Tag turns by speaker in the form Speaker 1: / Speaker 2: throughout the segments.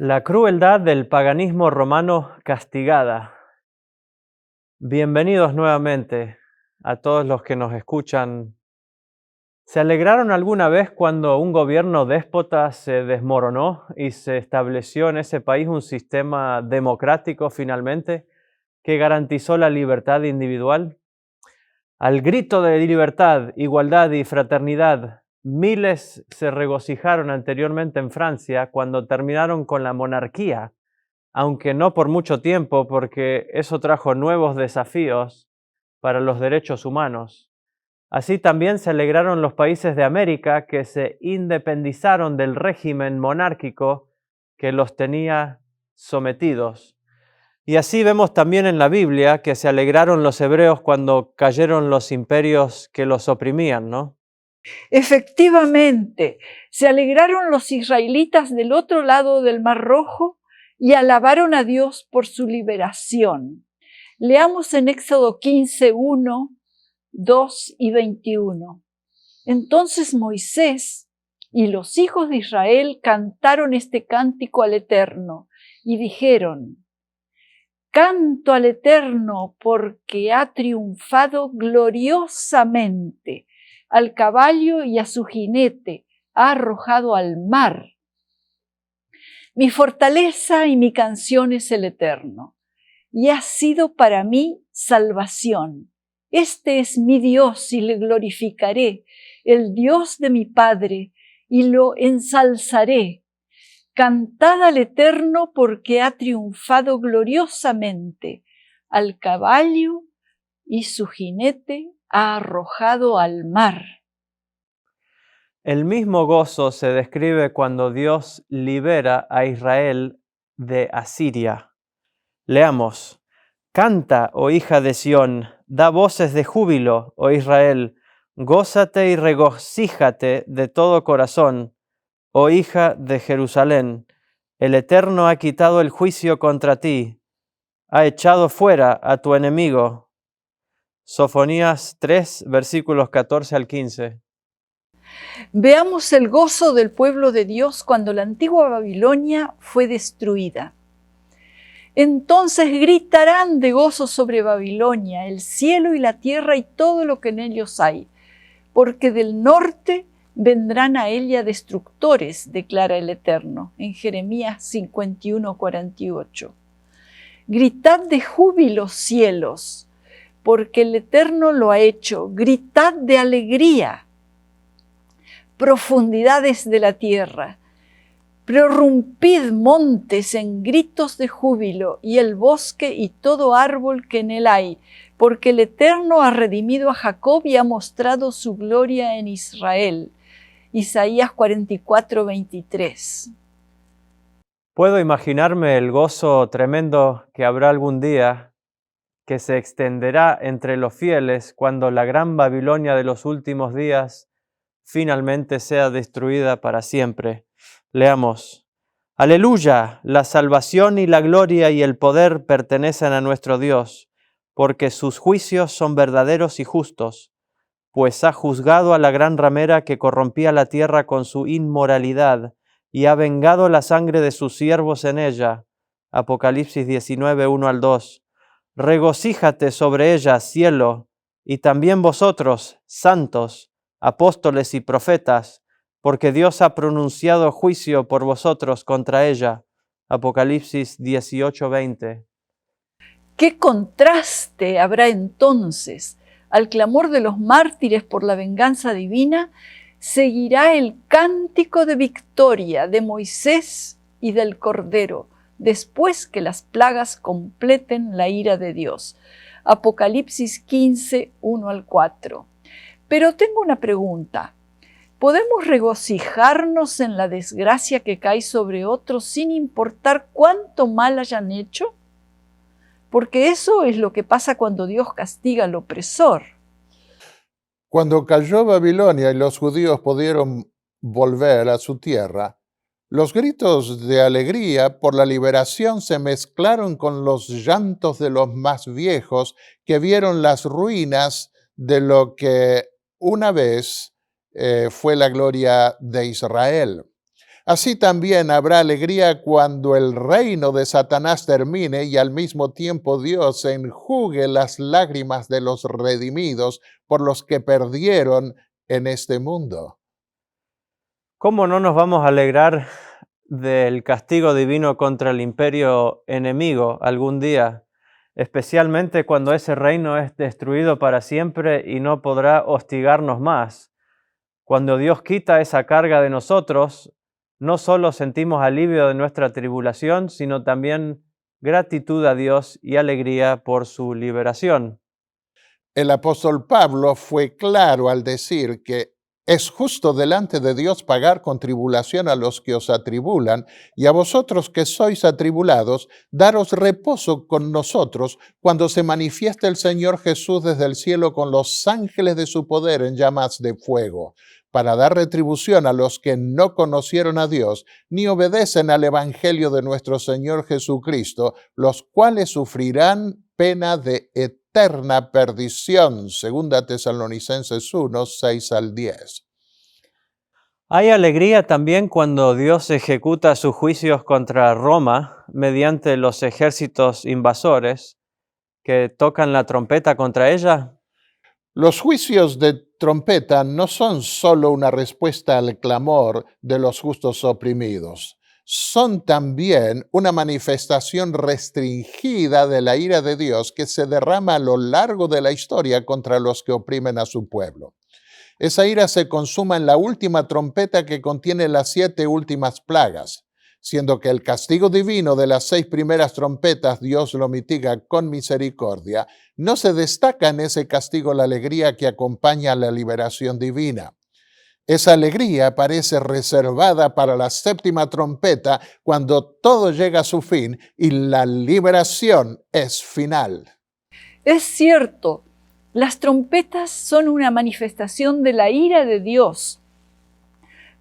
Speaker 1: La crueldad del paganismo romano castigada. Bienvenidos nuevamente a todos los que nos escuchan. ¿Se alegraron alguna vez cuando un gobierno déspota se desmoronó y se estableció en ese país un sistema democrático finalmente que garantizó la libertad individual? Al grito de libertad, igualdad y fraternidad, miles se regocijaron anteriormente en Francia cuando terminaron con la monarquía, aunque no por mucho tiempo, porque eso trajo nuevos desafíos para los derechos humanos. Así también se alegraron los países de América que se independizaron del régimen monárquico que los tenía sometidos. Y así vemos también en la Biblia que se alegraron los hebreos cuando cayeron los imperios que los oprimían, ¿no?
Speaker 2: Efectivamente, se alegraron los israelitas del otro lado del Mar Rojo y alabaron a Dios por su liberación. Leamos en Éxodo 15, 1, 2 y 21. Entonces Moisés y los hijos de Israel cantaron este cántico al Eterno y dijeron: Canto al Eterno porque ha triunfado gloriosamente. Al caballo y a su jinete ha arrojado al mar. Mi fortaleza y mi canción es el Eterno, y ha sido para mí salvación. Este es mi Dios y le glorificaré, el Dios de mi Padre, y lo ensalzaré. Cantad al Eterno porque ha triunfado gloriosamente. Al caballo y su jinete ha arrojado al mar.
Speaker 1: El mismo gozo se describe cuando Dios libera a Israel de Asiria. Leamos: Canta, oh hija de Sión, da voces de júbilo, oh Israel, gózate y regocíjate de todo corazón, oh hija de Jerusalén. El Eterno ha quitado el juicio contra ti, ha echado fuera a tu enemigo. Sofonías 3, versículos 14 al 15.
Speaker 2: Veamos el gozo del pueblo de Dios cuando la antigua Babilonia fue destruida. Entonces gritarán de gozo sobre Babilonia, el cielo y la tierra y todo lo que en ellos hay, porque del norte vendrán a ella destructores, declara el Eterno, en Jeremías 51, 48. Gritad de júbilo, cielos, porque el Eterno lo ha hecho. Gritad de alegría, profundidades de la tierra. Prorrumpid montes en gritos de júbilo, y el bosque y todo árbol que en él hay, porque el Eterno ha redimido a Jacob y ha mostrado su gloria en Israel. Isaías 44, 23.
Speaker 1: Puedo imaginarme el gozo tremendo que habrá algún día que se extenderá entre los fieles cuando la gran Babilonia de los últimos días finalmente sea destruida para siempre. Leamos: Aleluya, la salvación y la gloria y el poder pertenecen a nuestro Dios, porque sus juicios son verdaderos y justos, pues ha juzgado a la gran ramera que corrompía la tierra con su inmoralidad y ha vengado la sangre de sus siervos en ella. Apocalipsis 19, 1 al 2. Regocíjate sobre ella, cielo, y también vosotros, santos, apóstoles y profetas, porque Dios ha pronunciado juicio por vosotros contra ella. Apocalipsis 18, 20.
Speaker 2: ¿Qué contraste habrá entonces? Al clamor de los mártires por la venganza divina, seguirá el cántico de victoria de Moisés y del Cordero, después que las plagas completen la ira de Dios. Apocalipsis 15, 1 al 4. Pero tengo una pregunta. ¿Podemos regocijarnos en la desgracia que cae sobre otros sin importar cuánto mal hayan hecho? Porque eso es lo que pasa cuando Dios castiga al opresor.
Speaker 3: Cuando cayó Babilonia y los judíos pudieron volver a su tierra, los gritos de alegría por la liberación se mezclaron con los llantos de los más viejos que vieron las ruinas de lo que una vez fue la gloria de Israel. Así también habrá alegría cuando el reino de Satanás termine y al mismo tiempo Dios enjugue las lágrimas de los redimidos por los que perdieron en este mundo.
Speaker 1: ¿Cómo no nos vamos a alegrar del castigo divino contra el imperio enemigo algún día, especialmente cuando ese reino es destruido para siempre y no podrá hostigarnos más? Cuando Dios quita esa carga de nosotros, no solo sentimos alivio de nuestra tribulación, sino también gratitud a Dios y alegría por su liberación.
Speaker 3: El apóstol Pablo fue claro al decir que es justo delante de Dios pagar con tribulación a los que os atribulan, y a vosotros que sois atribulados, daros reposo con nosotros cuando se manifieste el Señor Jesús desde el cielo con los ángeles de su poder en llamas de fuego, para dar retribución a los que no conocieron a Dios, ni obedecen al Evangelio de nuestro Señor Jesucristo, los cuales sufrirán pena de eterna perdición. 2 Tesalonicenses 1, 6 al 10.
Speaker 1: Hay alegría también cuando Dios ejecuta sus juicios contra Roma mediante los ejércitos invasores que tocan la trompeta contra ella.
Speaker 3: Los juicios de trompeta no son solo una respuesta al clamor de los justos oprimidos. Son también una manifestación restringida de la ira de Dios que se derrama a lo largo de la historia contra los que oprimen a su pueblo. Esa ira se consuma en la última trompeta que contiene las 7 últimas plagas, siendo que el castigo divino de las 6 primeras trompetas Dios lo mitiga con misericordia. No se destaca en ese castigo la alegría que acompaña a la liberación divina. Esa alegría parece reservada para la 7ª trompeta cuando todo llega a su fin y la liberación es final.
Speaker 2: Es cierto, las trompetas son una manifestación de la ira de Dios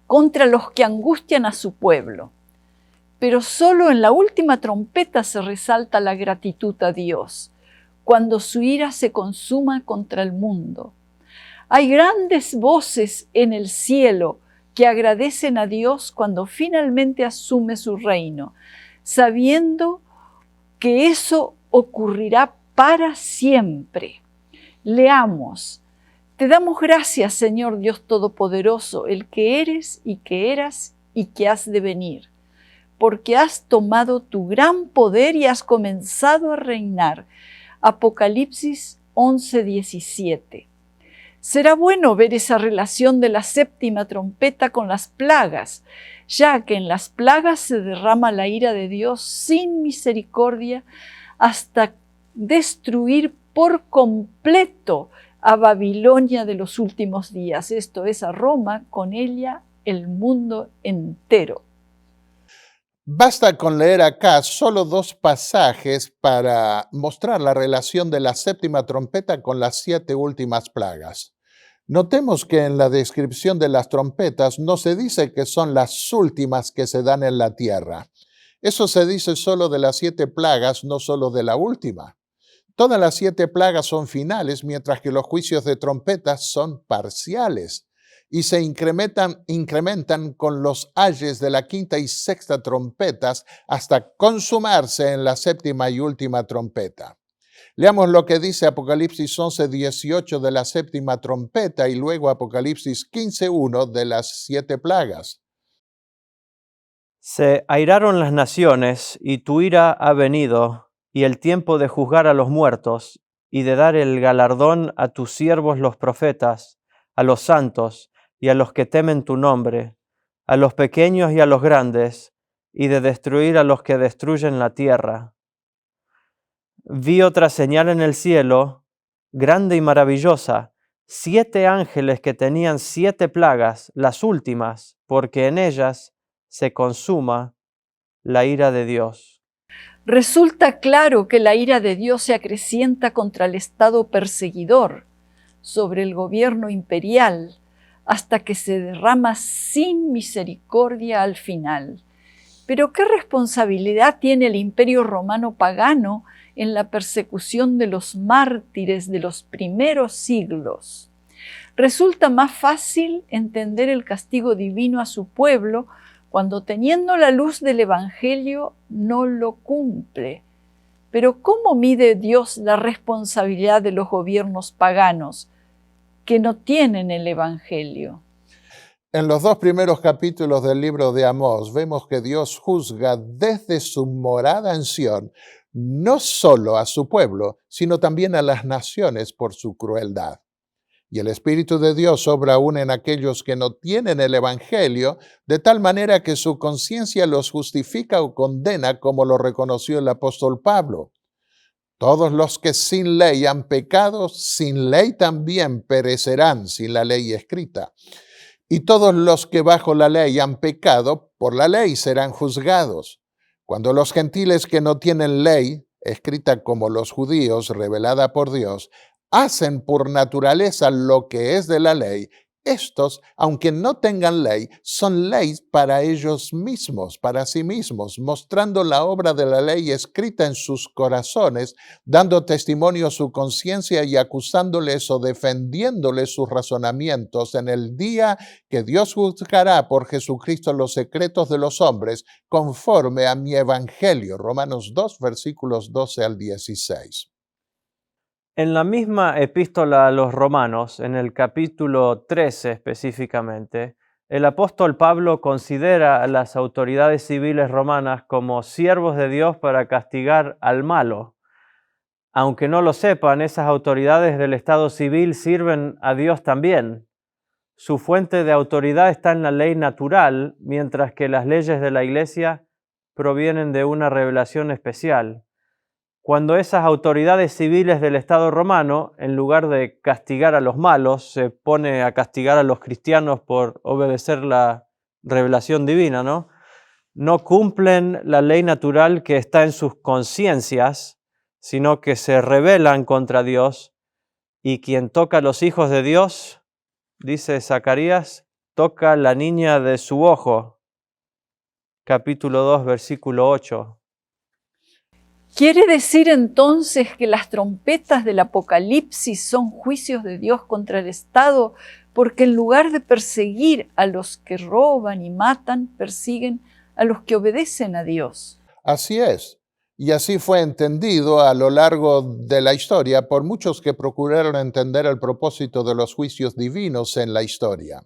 Speaker 2: contra los que angustian a su pueblo. Pero solo en la última trompeta se resalta la gratitud a Dios, cuando su ira se consuma contra el mundo. Hay grandes voces en el cielo que agradecen a Dios cuando finalmente asume su reino, sabiendo que eso ocurrirá para siempre. Leamos. Te damos gracias, Señor Dios Todopoderoso, el que eres y que eras y que has de venir, porque has tomado tu gran poder y has comenzado a reinar. Apocalipsis 11:17. Será bueno ver esa relación de la 7ª trompeta con las plagas, ya que en las plagas se derrama la ira de Dios sin misericordia hasta destruir por completo a Babilonia de los últimos días, esto es a Roma, con ella el mundo entero.
Speaker 3: Basta con leer acá solo 2 pasajes para mostrar la relación de la 7ª trompeta con las 7 últimas plagas. Notemos que en la descripción de las trompetas no se dice que son las últimas que se dan en la tierra. Eso se dice solo de las 7 plagas, no solo de la última. Todas las 7 plagas son finales, mientras que los juicios de trompetas son parciales y se incrementan con los ayes de la 5ª y 6ª trompetas hasta consumarse en la 7ª y última trompeta. Leamos lo que dice Apocalipsis 11:18 de la 7ª trompeta y luego Apocalipsis 15:1 de las 7 plagas.
Speaker 1: Se airaron las naciones y tu ira ha venido, y el tiempo de juzgar a los muertos y de dar el galardón a tus siervos los profetas, a los santos y a los que temen tu nombre, a los pequeños y a los grandes, y de destruir a los que destruyen la tierra. Vi otra señal en el cielo, grande y maravillosa, 7 ángeles que tenían 7 plagas, las últimas, porque en ellas se consuma la ira de Dios.
Speaker 2: Resulta claro que la ira de Dios se acrecienta contra el Estado perseguidor, sobre el gobierno imperial, hasta que se derrama sin misericordia al final. Pero ¿qué responsabilidad tiene el Imperio Romano pagano en la persecución de los mártires de los primeros siglos? Resulta más fácil entender el castigo divino a su pueblo cuando teniendo la luz del Evangelio no lo cumple. Pero ¿cómo mide Dios la responsabilidad de los gobiernos paganos que no tienen el Evangelio?
Speaker 3: En los 2 primeros capítulos del libro de Amós vemos que Dios juzga desde su morada en Sión no solo a su pueblo, sino también a las naciones por su crueldad. Y el Espíritu de Dios obra aún en aquellos que no tienen el Evangelio, de tal manera que su conciencia los justifica o condena, como lo reconoció el apóstol Pablo. Todos los que sin ley han pecado, sin ley también perecerán sin la ley escrita. Y todos los que bajo la ley han pecado, por la ley serán juzgados. Cuando los gentiles que no tienen ley, escrita como los judíos, revelada por Dios, hacen por naturaleza lo que es de la ley, estos, aunque no tengan ley, son ley para ellos mismos, para sí mismos, mostrando la obra de la ley escrita en sus corazones, dando testimonio a su conciencia y acusándoles o defendiéndoles sus razonamientos en el día que Dios juzgará por Jesucristo los secretos de los hombres, conforme a mi evangelio. Romanos 2, versículos 12 al 16.
Speaker 1: En la misma epístola a los Romanos, en el capítulo 13 específicamente, el apóstol Pablo considera a las autoridades civiles romanas como siervos de Dios para castigar al malo. Aunque no lo sepan, esas autoridades del Estado civil sirven a Dios también. Su fuente de autoridad está en la ley natural, mientras que las leyes de la Iglesia provienen de una revelación especial. Cuando esas autoridades civiles del Estado romano, en lugar de castigar a los malos, se pone a castigar a los cristianos por obedecer la revelación divina, no cumplen la ley natural que está en sus conciencias, sino que se rebelan contra Dios, y quien toca a los hijos de Dios, dice Zacarías, toca la niña de su ojo. Capítulo 2, versículo 8.
Speaker 2: ¿Quiere decir entonces que las trompetas del Apocalipsis son juicios de Dios contra el Estado, porque en lugar de perseguir a los que roban y matan, persiguen a los que obedecen a Dios?
Speaker 3: Así es. Y así fue entendido a lo largo de la historia por muchos que procuraron entender el propósito de los juicios divinos en la historia.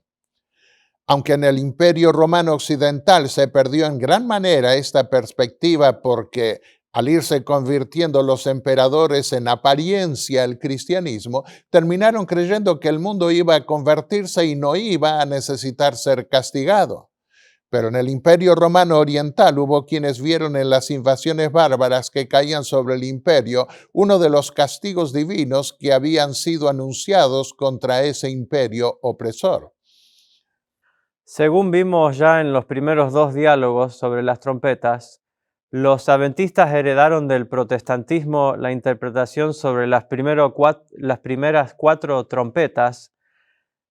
Speaker 3: Aunque en el Imperio Romano Occidental se perdió en gran manera esta perspectiva porque al irse convirtiendo los emperadores en apariencia el cristianismo, terminaron creyendo que el mundo iba a convertirse y no iba a necesitar ser castigado. Pero en el Imperio Romano Oriental hubo quienes vieron en las invasiones bárbaras que caían sobre el imperio uno de los castigos divinos que habían sido anunciados contra ese imperio opresor.
Speaker 1: Según vimos ya en los primeros 2 diálogos sobre las trompetas, los adventistas heredaron del protestantismo la interpretación sobre las primeras 4 trompetas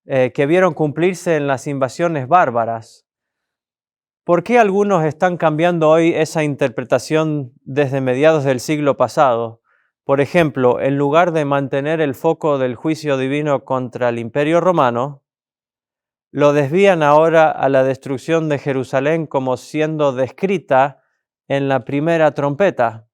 Speaker 1: que vieron cumplirse en las invasiones bárbaras. ¿Por qué algunos están cambiando hoy esa interpretación desde mediados del siglo pasado? Por ejemplo, en lugar de mantener el foco del juicio divino contra el Imperio Romano, lo desvían ahora a la destrucción de Jerusalén como siendo descrita en la primera trompeta.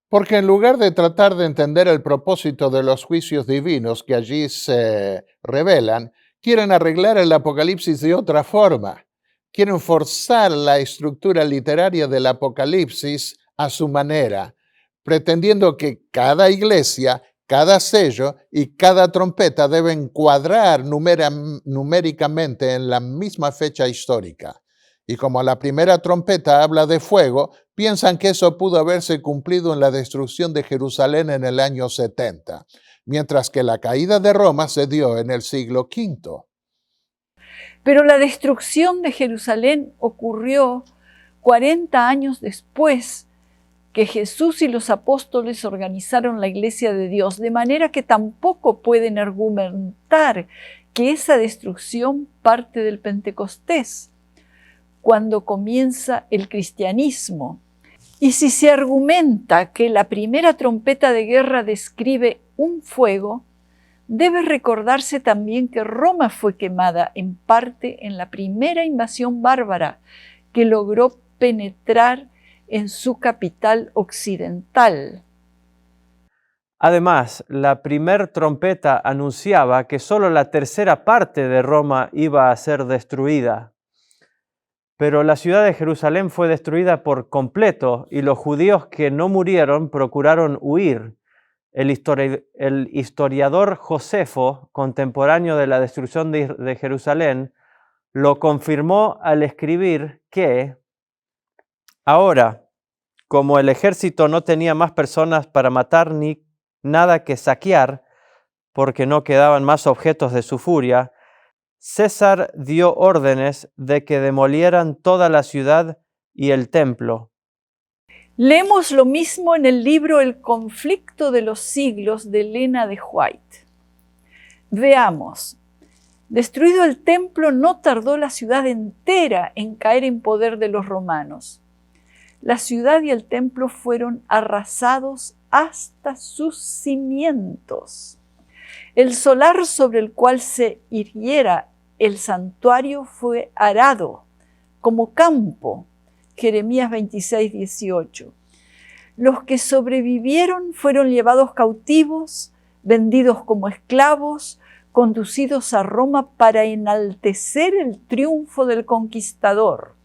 Speaker 3: Porque en lugar de tratar de entender el propósito de los juicios divinos que allí se revelan, quieren arreglar el Apocalipsis de otra forma. Quieren forzar la estructura literaria del Apocalipsis a su manera, pretendiendo que cada iglesia, cada sello y cada trompeta deben cuadrar numéricamente en la misma fecha histórica. Y como la primera trompeta habla de fuego, piensan que eso pudo haberse cumplido en la destrucción de Jerusalén en el año 70, mientras que la caída de Roma se dio en el siglo V.
Speaker 2: Pero la destrucción de Jerusalén ocurrió 40 años después que Jesús y los apóstoles organizaron la Iglesia de Dios, de manera que tampoco pueden argumentar que esa destrucción parte del Pentecostés, cuando comienza el cristianismo. Y si se argumenta que la primera trompeta de guerra describe un fuego, Debe recordarse también que Roma fue quemada en parte en la primera invasión bárbara que logró penetrar en su capital occidental.
Speaker 1: Además, la primer trompeta anunciaba que solo la tercera parte de Roma iba a ser destruida. Pero la ciudad de Jerusalén fue destruida por completo y los judíos que no murieron procuraron huir. El historiador Josefo, contemporáneo de la destrucción de Jerusalén, lo confirmó al escribir que ahora, como el ejército no tenía más personas para matar ni nada que saquear, porque no quedaban más objetos de su furia, César dio órdenes de que demolieran toda la ciudad y el templo.
Speaker 2: Leemos lo mismo en el libro El conflicto de los siglos de Elena de White. Veamos. Destruido el templo, no tardó la ciudad entera en caer en poder de los romanos. La ciudad y el templo fueron arrasados hasta sus cimientos. El solar sobre el cual se irguiera el santuario fue arado como campo. Jeremías 26, 18. Los que sobrevivieron fueron llevados cautivos, vendidos como esclavos, conducidos a Roma para enaltecer el triunfo del conquistador,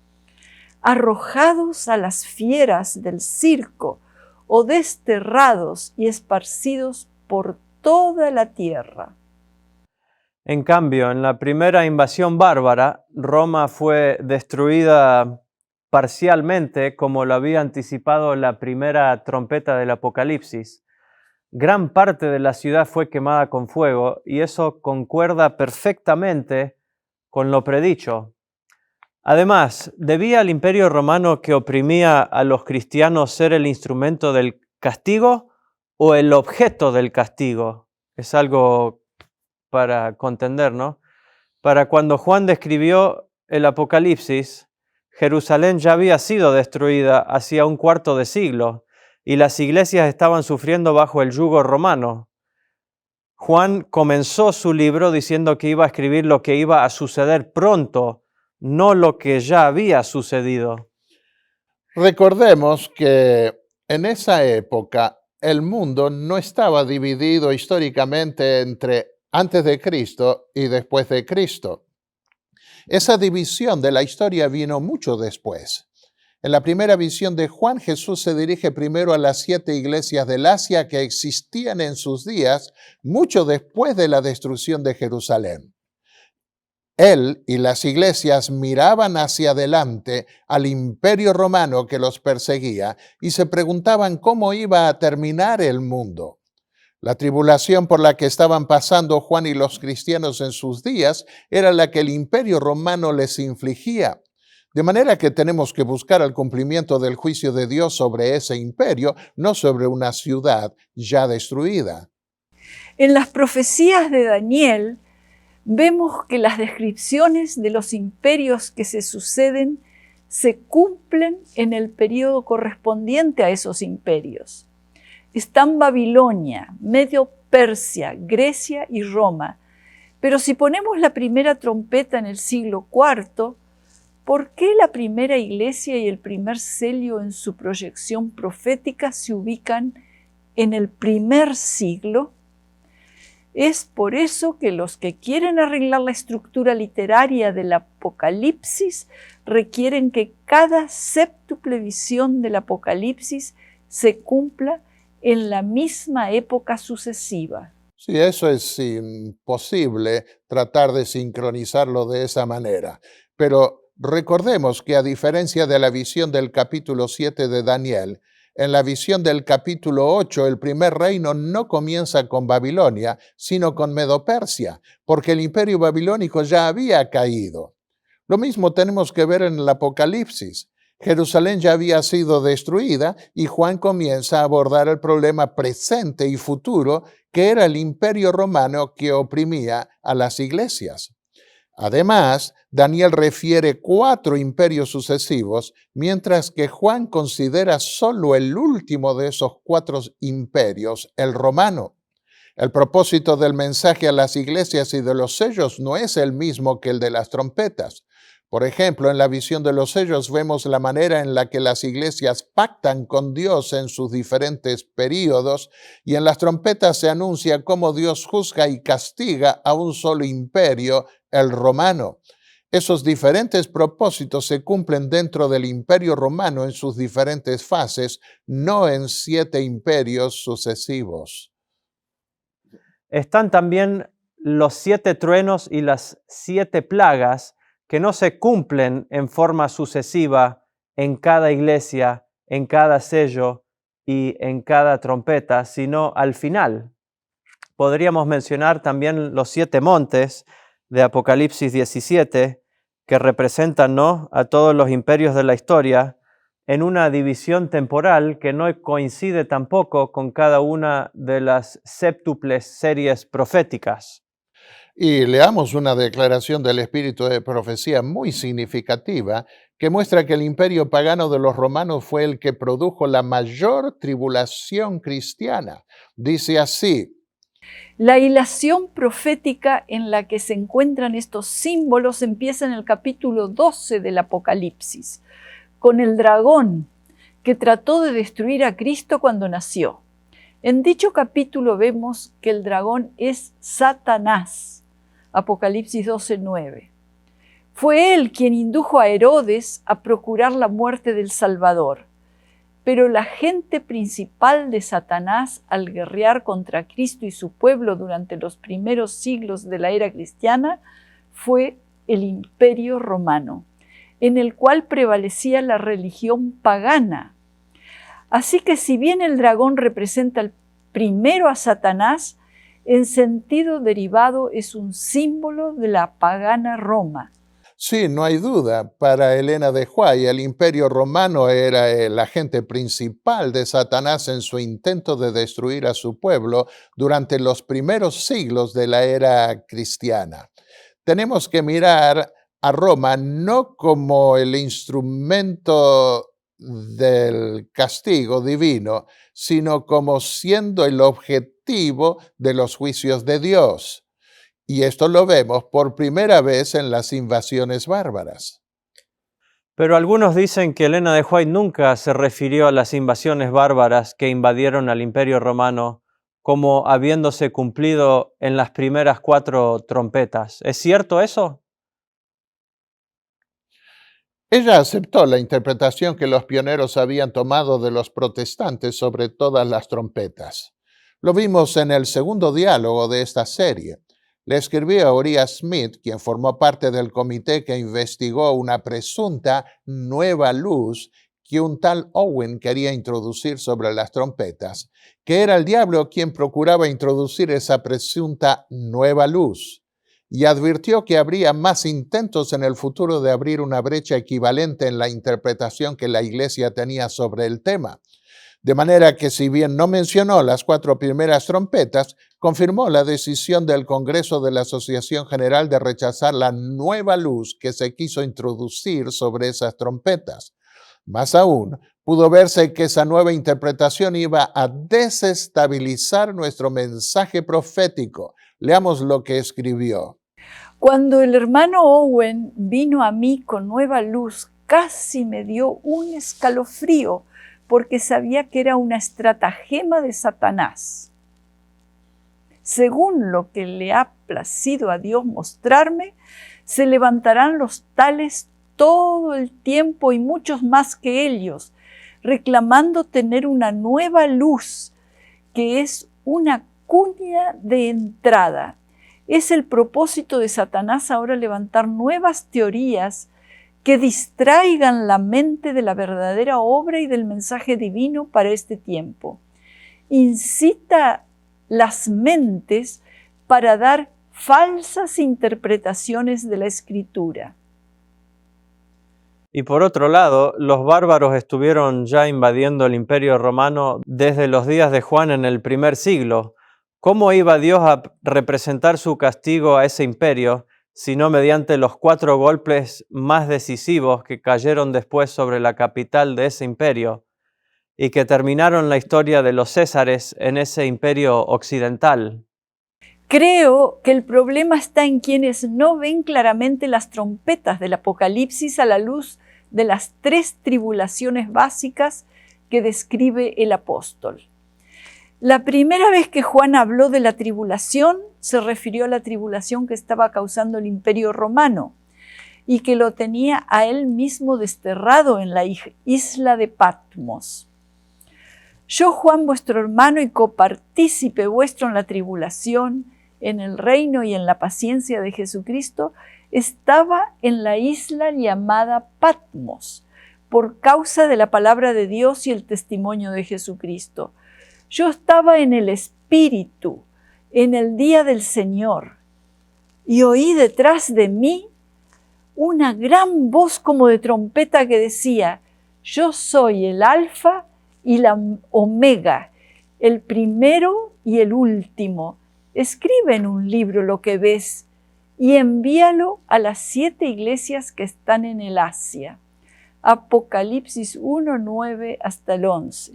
Speaker 2: arrojados a las fieras del circo o desterrados y esparcidos por toda la tierra.
Speaker 1: En cambio, en la primera invasión bárbara, Roma fue destruida parcialmente, como lo había anticipado la primera trompeta del Apocalipsis. Gran parte de la ciudad fue quemada con fuego y eso concuerda perfectamente con lo predicho. Además, ¿debía el imperio romano que oprimía a los cristianos ser el instrumento del castigo o el objeto del castigo? Es algo para contender, ¿no? Para cuando Juan describió el Apocalipsis, Jerusalén ya había sido destruida hacía un cuarto de siglo y las iglesias estaban sufriendo bajo el yugo romano. Juan comenzó su libro diciendo que iba a escribir lo que iba a suceder pronto, no lo que ya había sucedido.
Speaker 3: Recordemos que en esa época el mundo no estaba dividido históricamente entre antes de Cristo y después de Cristo. Esa división de la historia vino mucho después. En la primera visión de Juan, Jesús se dirige primero a las 7 iglesias del Asia que existían en sus días, mucho después de la destrucción de Jerusalén. Él y las iglesias miraban hacia adelante al imperio romano que los perseguía y se preguntaban cómo iba a terminar el mundo. La tribulación por la que estaban pasando Juan y los cristianos en sus días era la que el imperio romano les infligía. De manera que tenemos que buscar el cumplimiento del juicio de Dios sobre ese imperio, no sobre una ciudad ya destruida.
Speaker 2: En las profecías de Daniel vemos que las descripciones de los imperios que se suceden se cumplen en el periodo correspondiente a esos imperios. Están Babilonia, Medio Persia, Grecia y Roma. Pero si ponemos la primera trompeta en el siglo IV, ¿por qué la primera iglesia y el primer sello en su proyección profética se ubican en el primer siglo? Es por eso que los que quieren arreglar la estructura literaria del Apocalipsis requieren que cada séptuple visión del Apocalipsis se cumpla en la misma época sucesiva.
Speaker 3: Sí, eso es imposible tratar de sincronizarlo de esa manera. Pero recordemos que a diferencia de la visión del capítulo 7 de Daniel, en la visión del capítulo 8, el primer reino no comienza con Babilonia, sino con Medo-Persia, porque el imperio babilónico ya había caído. Lo mismo tenemos que ver en el Apocalipsis. Jerusalén ya había sido destruida y Juan comienza a abordar el problema presente y futuro que era el imperio romano que oprimía a las iglesias. Además, Daniel refiere 4 imperios sucesivos, mientras que Juan considera solo el último de esos 4 imperios, el romano. El propósito del mensaje a las iglesias y de los sellos no es el mismo que el de las trompetas. Por ejemplo, en la visión de los sellos vemos la manera en la que las iglesias pactan con Dios en sus diferentes períodos, y en las trompetas se anuncia cómo Dios juzga y castiga a un solo imperio, el romano. Esos diferentes propósitos se cumplen dentro del imperio romano en sus diferentes fases, no en 7 imperios sucesivos.
Speaker 1: Están también los 7 truenos y las 7 plagas que no se cumplen en forma sucesiva en cada iglesia, en cada sello y en cada trompeta, sino al final. Podríamos mencionar también los 7 montes de Apocalipsis 17, que representan, ¿no?, a todos los imperios de la historia, en una división temporal que no coincide tampoco con cada una de las séptuples series proféticas.
Speaker 3: Y leamos una declaración del espíritu de profecía muy significativa que muestra que el imperio pagano de los romanos fue el que produjo la mayor tribulación cristiana. Dice así:
Speaker 2: La hilación profética en la que se encuentran estos símbolos empieza en el capítulo 12 del Apocalipsis, con el dragón que trató de destruir a Cristo cuando nació. En dicho capítulo vemos que el dragón es Satanás. Apocalipsis 12:9. Fue él quien indujo a Herodes a procurar la muerte del Salvador. Pero el agente principal de Satanás al guerrear contra Cristo y su pueblo durante los primeros siglos de la era cristiana fue el Imperio Romano, en el cual prevalecía la religión pagana. Así que si bien el dragón representa primero a Satanás, en sentido derivado es un símbolo de la pagana Roma.
Speaker 3: Sí, no hay duda. Para Elena de White, el imperio romano era el agente principal de Satanás en su intento de destruir a su pueblo durante los primeros siglos de la era cristiana. Tenemos que mirar a Roma no como el instrumento del castigo divino, sino como siendo el objetivo de los juicios de Dios. Y esto lo vemos por primera vez en las invasiones bárbaras.
Speaker 1: Pero algunos dicen que Elena de White nunca se refirió a las invasiones bárbaras que invadieron al Imperio Romano como habiéndose cumplido en las primeras 4 trompetas. ¿Es cierto eso?
Speaker 3: Ella aceptó la interpretación que los pioneros habían tomado de los protestantes sobre todas las trompetas. Lo vimos en el segundo diálogo de esta serie. Le escribió a Uriah Smith, quien formó parte del comité que investigó una presunta nueva luz que un tal Owen quería introducir sobre las trompetas, que era el diablo quien procuraba introducir esa presunta nueva luz, y advirtió que habría más intentos en el futuro de abrir una brecha equivalente en la interpretación que la Iglesia tenía sobre el tema. De manera que, si bien no mencionó las 4 primeras trompetas, confirmó la decisión del Congreso de la Asociación General de rechazar la nueva luz que se quiso introducir sobre esas trompetas. Más aún, pudo verse que esa nueva interpretación iba a desestabilizar nuestro mensaje profético. Leamos lo que escribió.
Speaker 2: Cuando el hermano Owen vino a mí con nueva luz, casi me dio un escalofrío, porque sabía que era una estratagema de Satanás. Según lo que le ha placido a Dios mostrarme, se levantarán los tales todo el tiempo y muchos más que ellos, reclamando tener una nueva luz, que es una cuña de entrada. Es el propósito de Satanás ahora levantar nuevas teorías que distraigan la mente de la verdadera obra y del mensaje divino para este tiempo. Incita las mentes para dar falsas interpretaciones de la Escritura.
Speaker 1: Y por otro lado, los bárbaros estuvieron ya invadiendo el Imperio Romano desde los días de Juan en el primer siglo. ¿Cómo iba Dios a representar su castigo a ese imperio, sino mediante los 4 golpes más decisivos que cayeron después sobre la capital de ese imperio? y que terminaron la historia de los Césares en ese imperio occidental.
Speaker 2: Creo que el problema está en quienes no ven claramente las trompetas del Apocalipsis a la luz de las 3 tribulaciones básicas que describe el apóstol. La primera vez que Juan habló de la tribulación, se refirió a la tribulación que estaba causando el Imperio Romano y que lo tenía a él mismo desterrado en la isla de Patmos. Yo, Juan, vuestro hermano y copartícipe vuestro en la tribulación, en el reino y en la paciencia de Jesucristo, estaba en la isla llamada Patmos, por causa de la palabra de Dios y el testimonio de Jesucristo. Yo estaba en el Espíritu, en el día del Señor, y oí detrás de mí una gran voz como de trompeta que decía: yo soy el Alfa y la Omega, el primero y el último. Escribe en un libro lo que ves y envíalo a las 7 iglesias que están en el Asia. Apocalipsis 1, 9 hasta el 11.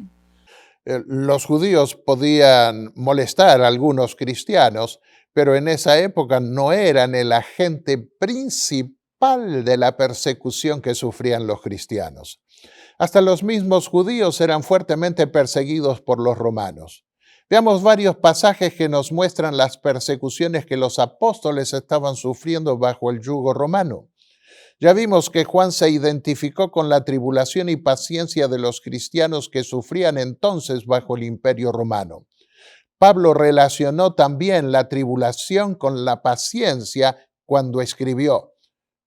Speaker 3: Los judíos podían molestar a algunos cristianos, pero en esa época no eran el agente principal de la persecución que sufrían los cristianos. Hasta los mismos judíos eran fuertemente perseguidos por los romanos. Veamos varios pasajes que nos muestran las persecuciones que los apóstoles estaban sufriendo bajo el yugo romano. Ya vimos que Juan se identificó con la tribulación y paciencia de los cristianos que sufrían entonces bajo el Imperio Romano. Pablo relacionó también la tribulación con la paciencia cuando escribió: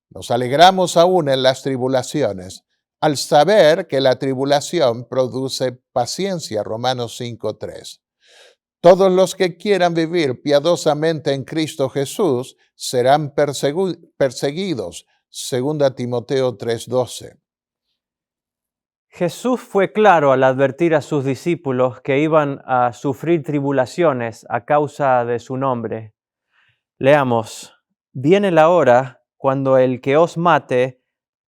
Speaker 3: nos alegramos aún en las tribulaciones, al saber que la tribulación produce paciencia. Romanos 5:3. Todos los que quieran vivir piadosamente en Cristo Jesús serán perseguidos. 2 Timoteo 3:12.
Speaker 1: Jesús fue claro al advertir a sus discípulos que iban a sufrir tribulaciones a causa de su nombre. Leamos: viene la hora cuando el que os mate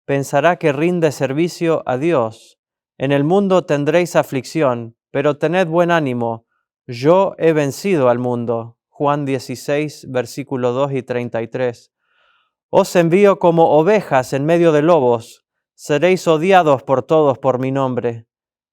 Speaker 1: pensará que rinde servicio a Dios. En el mundo tendréis aflicción, pero tened buen ánimo. Yo he vencido al mundo. Juan 16, versículo 2 y 33. Os envío como ovejas en medio de lobos. Seréis odiados por todos por mi nombre.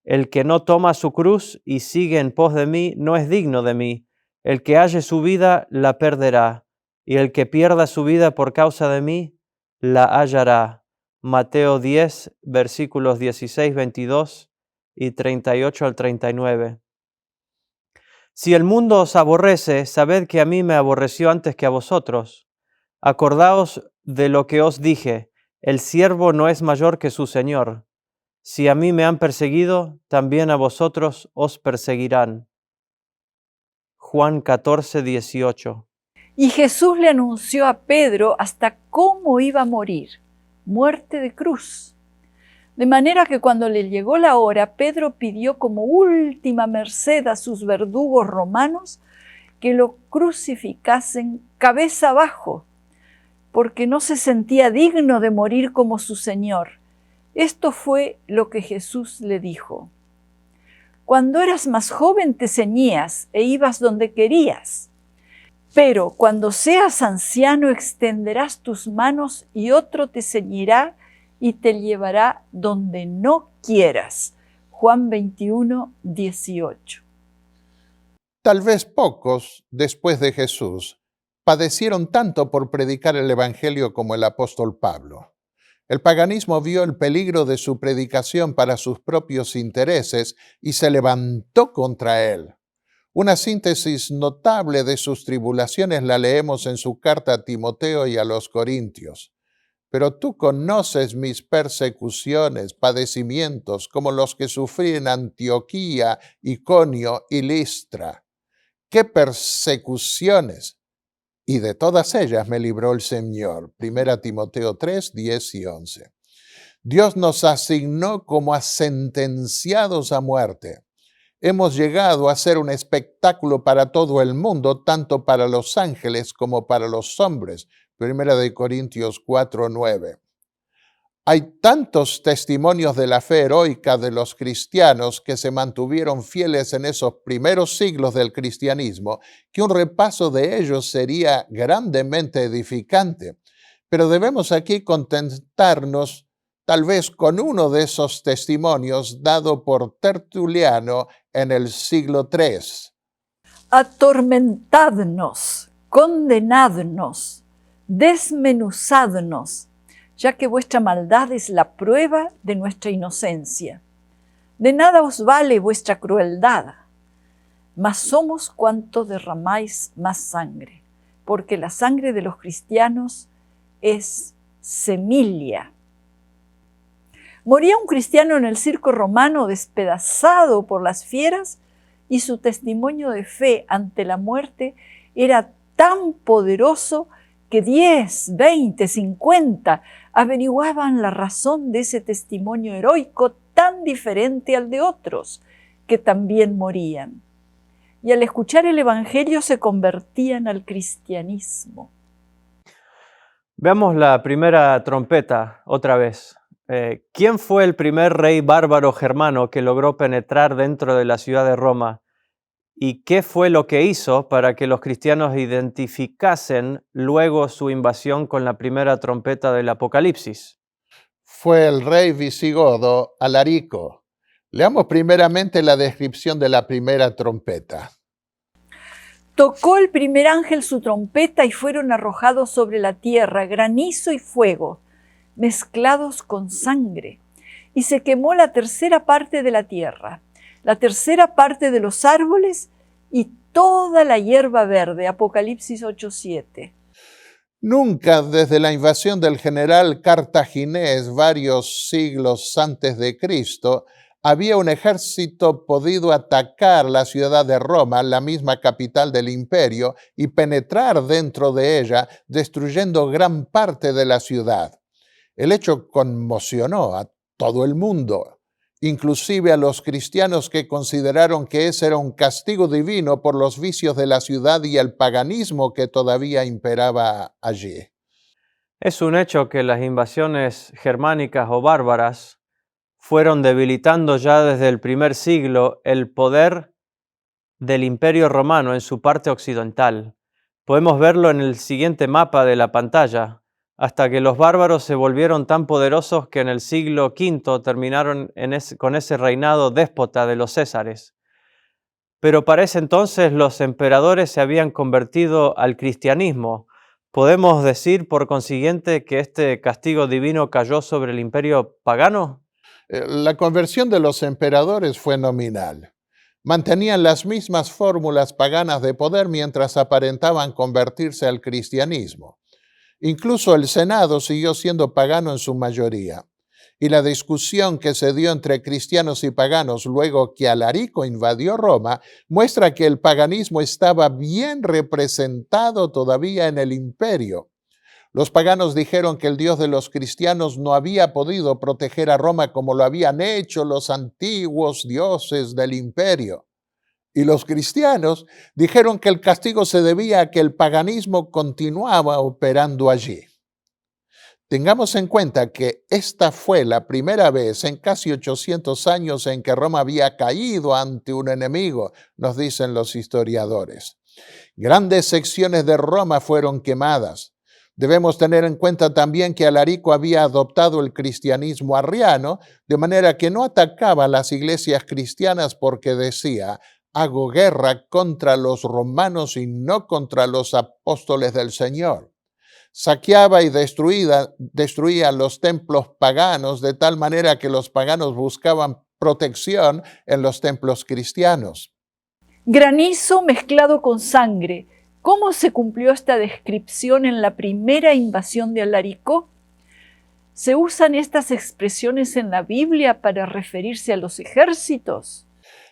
Speaker 1: El que no toma su cruz y sigue en pos de mí no es digno de mí. El que halle su vida la perderá, y el que pierda su vida por causa de mí la hallará. Mateo 10, versículos 16, 22 y 38 al 39. Si el mundo os aborrece, sabed que a mí me aborreció antes que a vosotros. Acordaos de lo que os dije: el siervo no es mayor que su señor. Si a mí me han perseguido, también a vosotros os perseguirán. Juan 14, 18.
Speaker 2: Y Jesús le anunció a Pedro hasta cómo iba a morir: muerte de cruz. De manera que cuando le llegó la hora, Pedro pidió como última merced a sus verdugos romanos que lo crucificasen cabeza abajo, porque no se sentía digno de morir como su Señor. Esto fue lo que Jesús le dijo: cuando eras más joven te ceñías e ibas donde querías, pero cuando seas anciano extenderás tus manos y otro te ceñirá y te llevará donde no quieras. Juan 21, 18.
Speaker 3: Tal vez pocos, después de Jesús, padecieron tanto por predicar el Evangelio como el apóstol Pablo. El paganismo vio el peligro de su predicación para sus propios intereses y se levantó contra él. Una síntesis notable de sus tribulaciones la leemos en su carta a Timoteo y a los Corintios. Pero tú conoces mis persecuciones, padecimientos, como los que sufrí en Antioquía, Iconio y Listra. ¡Qué persecuciones! Y de todas ellas me libró el Señor. 1 Timoteo 3, 10 y 11. Dios nos asignó como a sentenciados a muerte. Hemos llegado a ser un espectáculo para todo el mundo, tanto para los ángeles como para los hombres. 1 Corintios 4, 9. Hay tantos testimonios de la fe heroica de los cristianos que se mantuvieron fieles en esos primeros siglos del cristianismo que un repaso de ellos sería grandemente edificante. Pero debemos aquí contentarnos tal vez con uno de esos testimonios dado por Tertuliano en el siglo III.
Speaker 2: Atormentadnos, condenadnos, desmenuzadnos, ya que vuestra maldad es la prueba de nuestra inocencia. De nada os vale vuestra crueldad, mas somos cuanto derramáis más sangre, porque la sangre de los cristianos es semilla. Moría un cristiano en el circo romano despedazado por las fieras y su testimonio de fe ante la muerte era tan poderoso que 10, 20, 50 averiguaban la razón de ese testimonio heroico tan diferente al de otros que también morían. Y al escuchar el Evangelio se convertían al cristianismo.
Speaker 1: Veamos la primera trompeta otra vez. ¿Quién fue el primer rey bárbaro germano que logró penetrar dentro de la ciudad de Roma? ¿Y qué fue lo que hizo para que los cristianos identificasen luego su invasión con la primera trompeta del Apocalipsis?
Speaker 3: Fue el rey visigodo Alarico. Leamos primeramente la descripción de la primera trompeta.
Speaker 2: Tocó el primer ángel su trompeta y fueron arrojados sobre la tierra granizo y fuego, mezclados con sangre, y se quemó la tercera parte de la tierra, la tercera parte de los árboles y toda la hierba verde. Apocalipsis 8:7.
Speaker 3: Nunca desde la invasión del general cartaginés varios siglos antes de Cristo había un ejército podido atacar la ciudad de Roma, la misma capital del imperio, y penetrar dentro de ella, destruyendo gran parte de la ciudad. El hecho conmocionó a todo el mundo, inclusive a los cristianos que consideraron que ese era un castigo divino por los vicios de la ciudad y el paganismo que todavía imperaba allí.
Speaker 1: Es un hecho que las invasiones germánicas o bárbaras fueron debilitando ya desde el primer siglo el poder del Imperio Romano en su parte occidental. Podemos verlo en el siguiente mapa de la pantalla, hasta que los bárbaros se volvieron tan poderosos que en el siglo V terminaron con ese reinado déspota de los Césares. Pero para ese entonces los emperadores se habían convertido al cristianismo. ¿Podemos decir, por consiguiente, que este castigo divino cayó sobre el imperio pagano?
Speaker 3: La conversión de los emperadores fue nominal. Mantenían las mismas fórmulas paganas de poder mientras aparentaban convertirse al cristianismo. Incluso el Senado siguió siendo pagano en su mayoría. Y la discusión que se dio entre cristianos y paganos luego que Alarico invadió Roma muestra que el paganismo estaba bien representado todavía en el imperio. Los paganos dijeron que el Dios de los cristianos no había podido proteger a Roma como lo habían hecho los antiguos dioses del imperio. Y los cristianos dijeron que el castigo se debía a que el paganismo continuaba operando allí. Tengamos en cuenta que esta fue la primera vez en casi 800 años en que Roma había caído ante un enemigo, nos dicen los historiadores. Grandes secciones de Roma fueron quemadas. Debemos tener en cuenta también que Alarico había adoptado el cristianismo arriano, de manera que no atacaba a las iglesias cristianas porque decía: hago guerra contra los romanos y no contra los apóstoles del Señor. Saqueaba y destruía los templos paganos de tal manera que los paganos buscaban protección en los templos cristianos.
Speaker 2: Granizo mezclado con sangre. ¿Cómo se cumplió esta descripción en la primera invasión de Alarico? ¿Se usan estas expresiones en la Biblia para referirse a los ejércitos?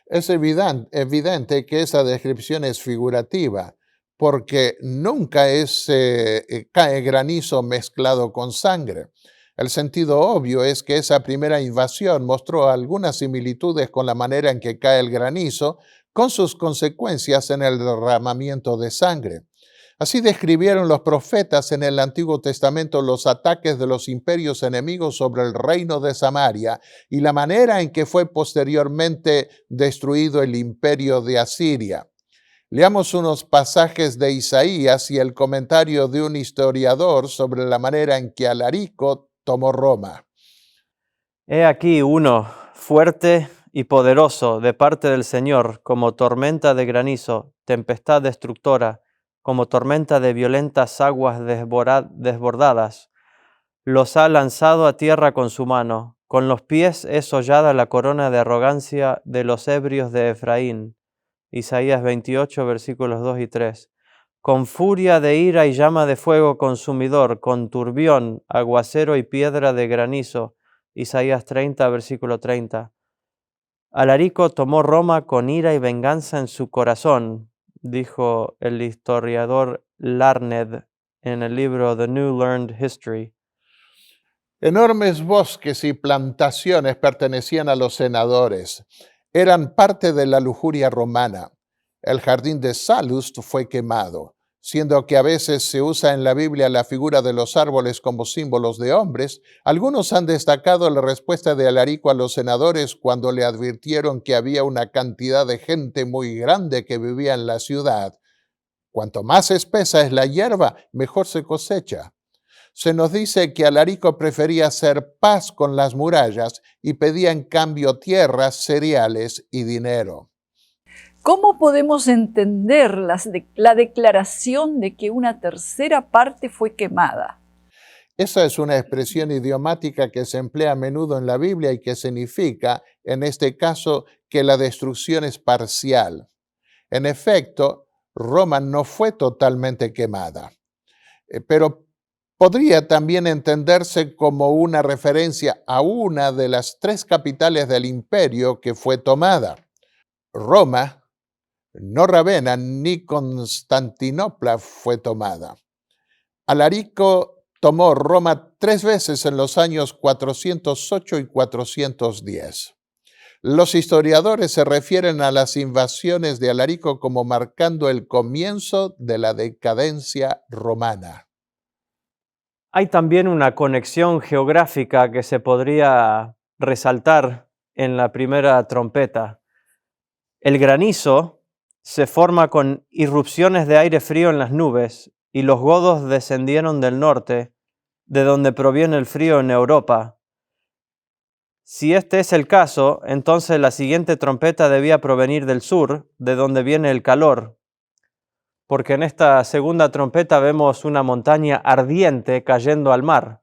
Speaker 3: Es evidente que esa descripción es figurativa, porque nunca cae granizo mezclado con sangre. El sentido obvio es que esa primera invasión mostró algunas similitudes con la manera en que cae el granizo, con sus consecuencias en el derramamiento de sangre. Así describieron los profetas en el Antiguo Testamento los ataques de los imperios enemigos sobre el reino de Samaria y la manera en que fue posteriormente destruido el imperio de Asiria. Leamos unos pasajes de Isaías y el comentario de un historiador sobre la manera en que Alarico tomó Roma.
Speaker 1: He aquí uno fuerte y poderoso de parte del Señor, como tormenta de granizo, tempestad destructora, como tormenta de violentas aguas desbordadas. Los ha lanzado a tierra con su mano, con los pies es hollada la corona de arrogancia de los ebrios de Efraín. Isaías 28, versículos 2 y 3. Con furia de ira y llama de fuego consumidor, con turbión, aguacero y piedra de granizo. Isaías 30, versículo 30. Alarico tomó Roma con ira y venganza en su corazón, dijo el historiador Larned en el libro The New Learned History.
Speaker 3: Enormes bosques y plantaciones pertenecían a los senadores. Eran parte de la lujuria romana. El jardín de Sallust fue quemado. Siendo que a veces se usa en la Biblia la figura de los árboles como símbolos de hombres, algunos han destacado la respuesta de Alarico a los senadores cuando le advirtieron que había una cantidad de gente muy grande que vivía en la ciudad. Cuanto más espesa es la hierba, mejor se cosecha. Se nos dice que Alarico prefería hacer paz con las murallas y pedía en cambio tierras, cereales y dinero.
Speaker 2: ¿Cómo podemos entender la declaración de que una tercera parte fue quemada?
Speaker 3: Esa es una expresión idiomática que se emplea a menudo en la Biblia y que significa, en este caso, que la destrucción es parcial. En efecto, Roma no fue totalmente quemada, pero podría también entenderse como una referencia a una de las 3 capitales del imperio que fue tomada. Roma, no Ravenna ni Constantinopla fue tomada. Alarico tomó Roma 3 veces en los años 408 y 410. Los historiadores se refieren a las invasiones de Alarico como marcando el comienzo de la decadencia romana.
Speaker 1: Hay también una conexión geográfica que se podría resaltar en la primera trompeta. El granizo se forma con irrupciones de aire frío en las nubes y los godos descendieron del norte, de donde proviene el frío en Europa. Si este es el caso, entonces la siguiente trompeta debía provenir del sur, de donde viene el calor, porque en esta segunda trompeta vemos una montaña ardiente cayendo al mar.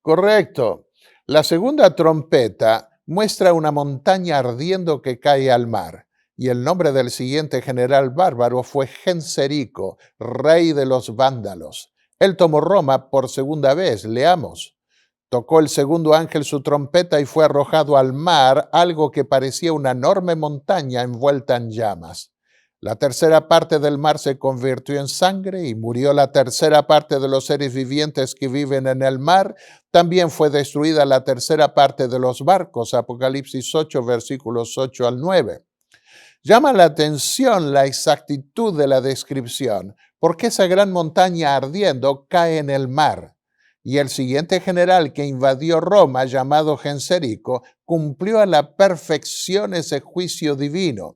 Speaker 3: Correcto. La segunda trompeta muestra una montaña ardiendo que cae al mar. Y el nombre del siguiente general bárbaro fue Genserico, rey de los vándalos. Él tomó Roma por segunda vez. Leamos. Tocó el segundo ángel su trompeta y fue arrojado al mar algo que parecía una enorme montaña envuelta en llamas. La tercera parte del mar se convirtió en sangre y murió la tercera parte de los seres vivientes que viven en el mar. También fue destruida la tercera parte de los barcos. Apocalipsis 8, versículos 8 al 9. Llama la atención la exactitud de la descripción, porque esa gran montaña ardiendo cae en el mar. Y el siguiente general que invadió Roma, llamado Genserico, cumplió a la perfección ese juicio divino.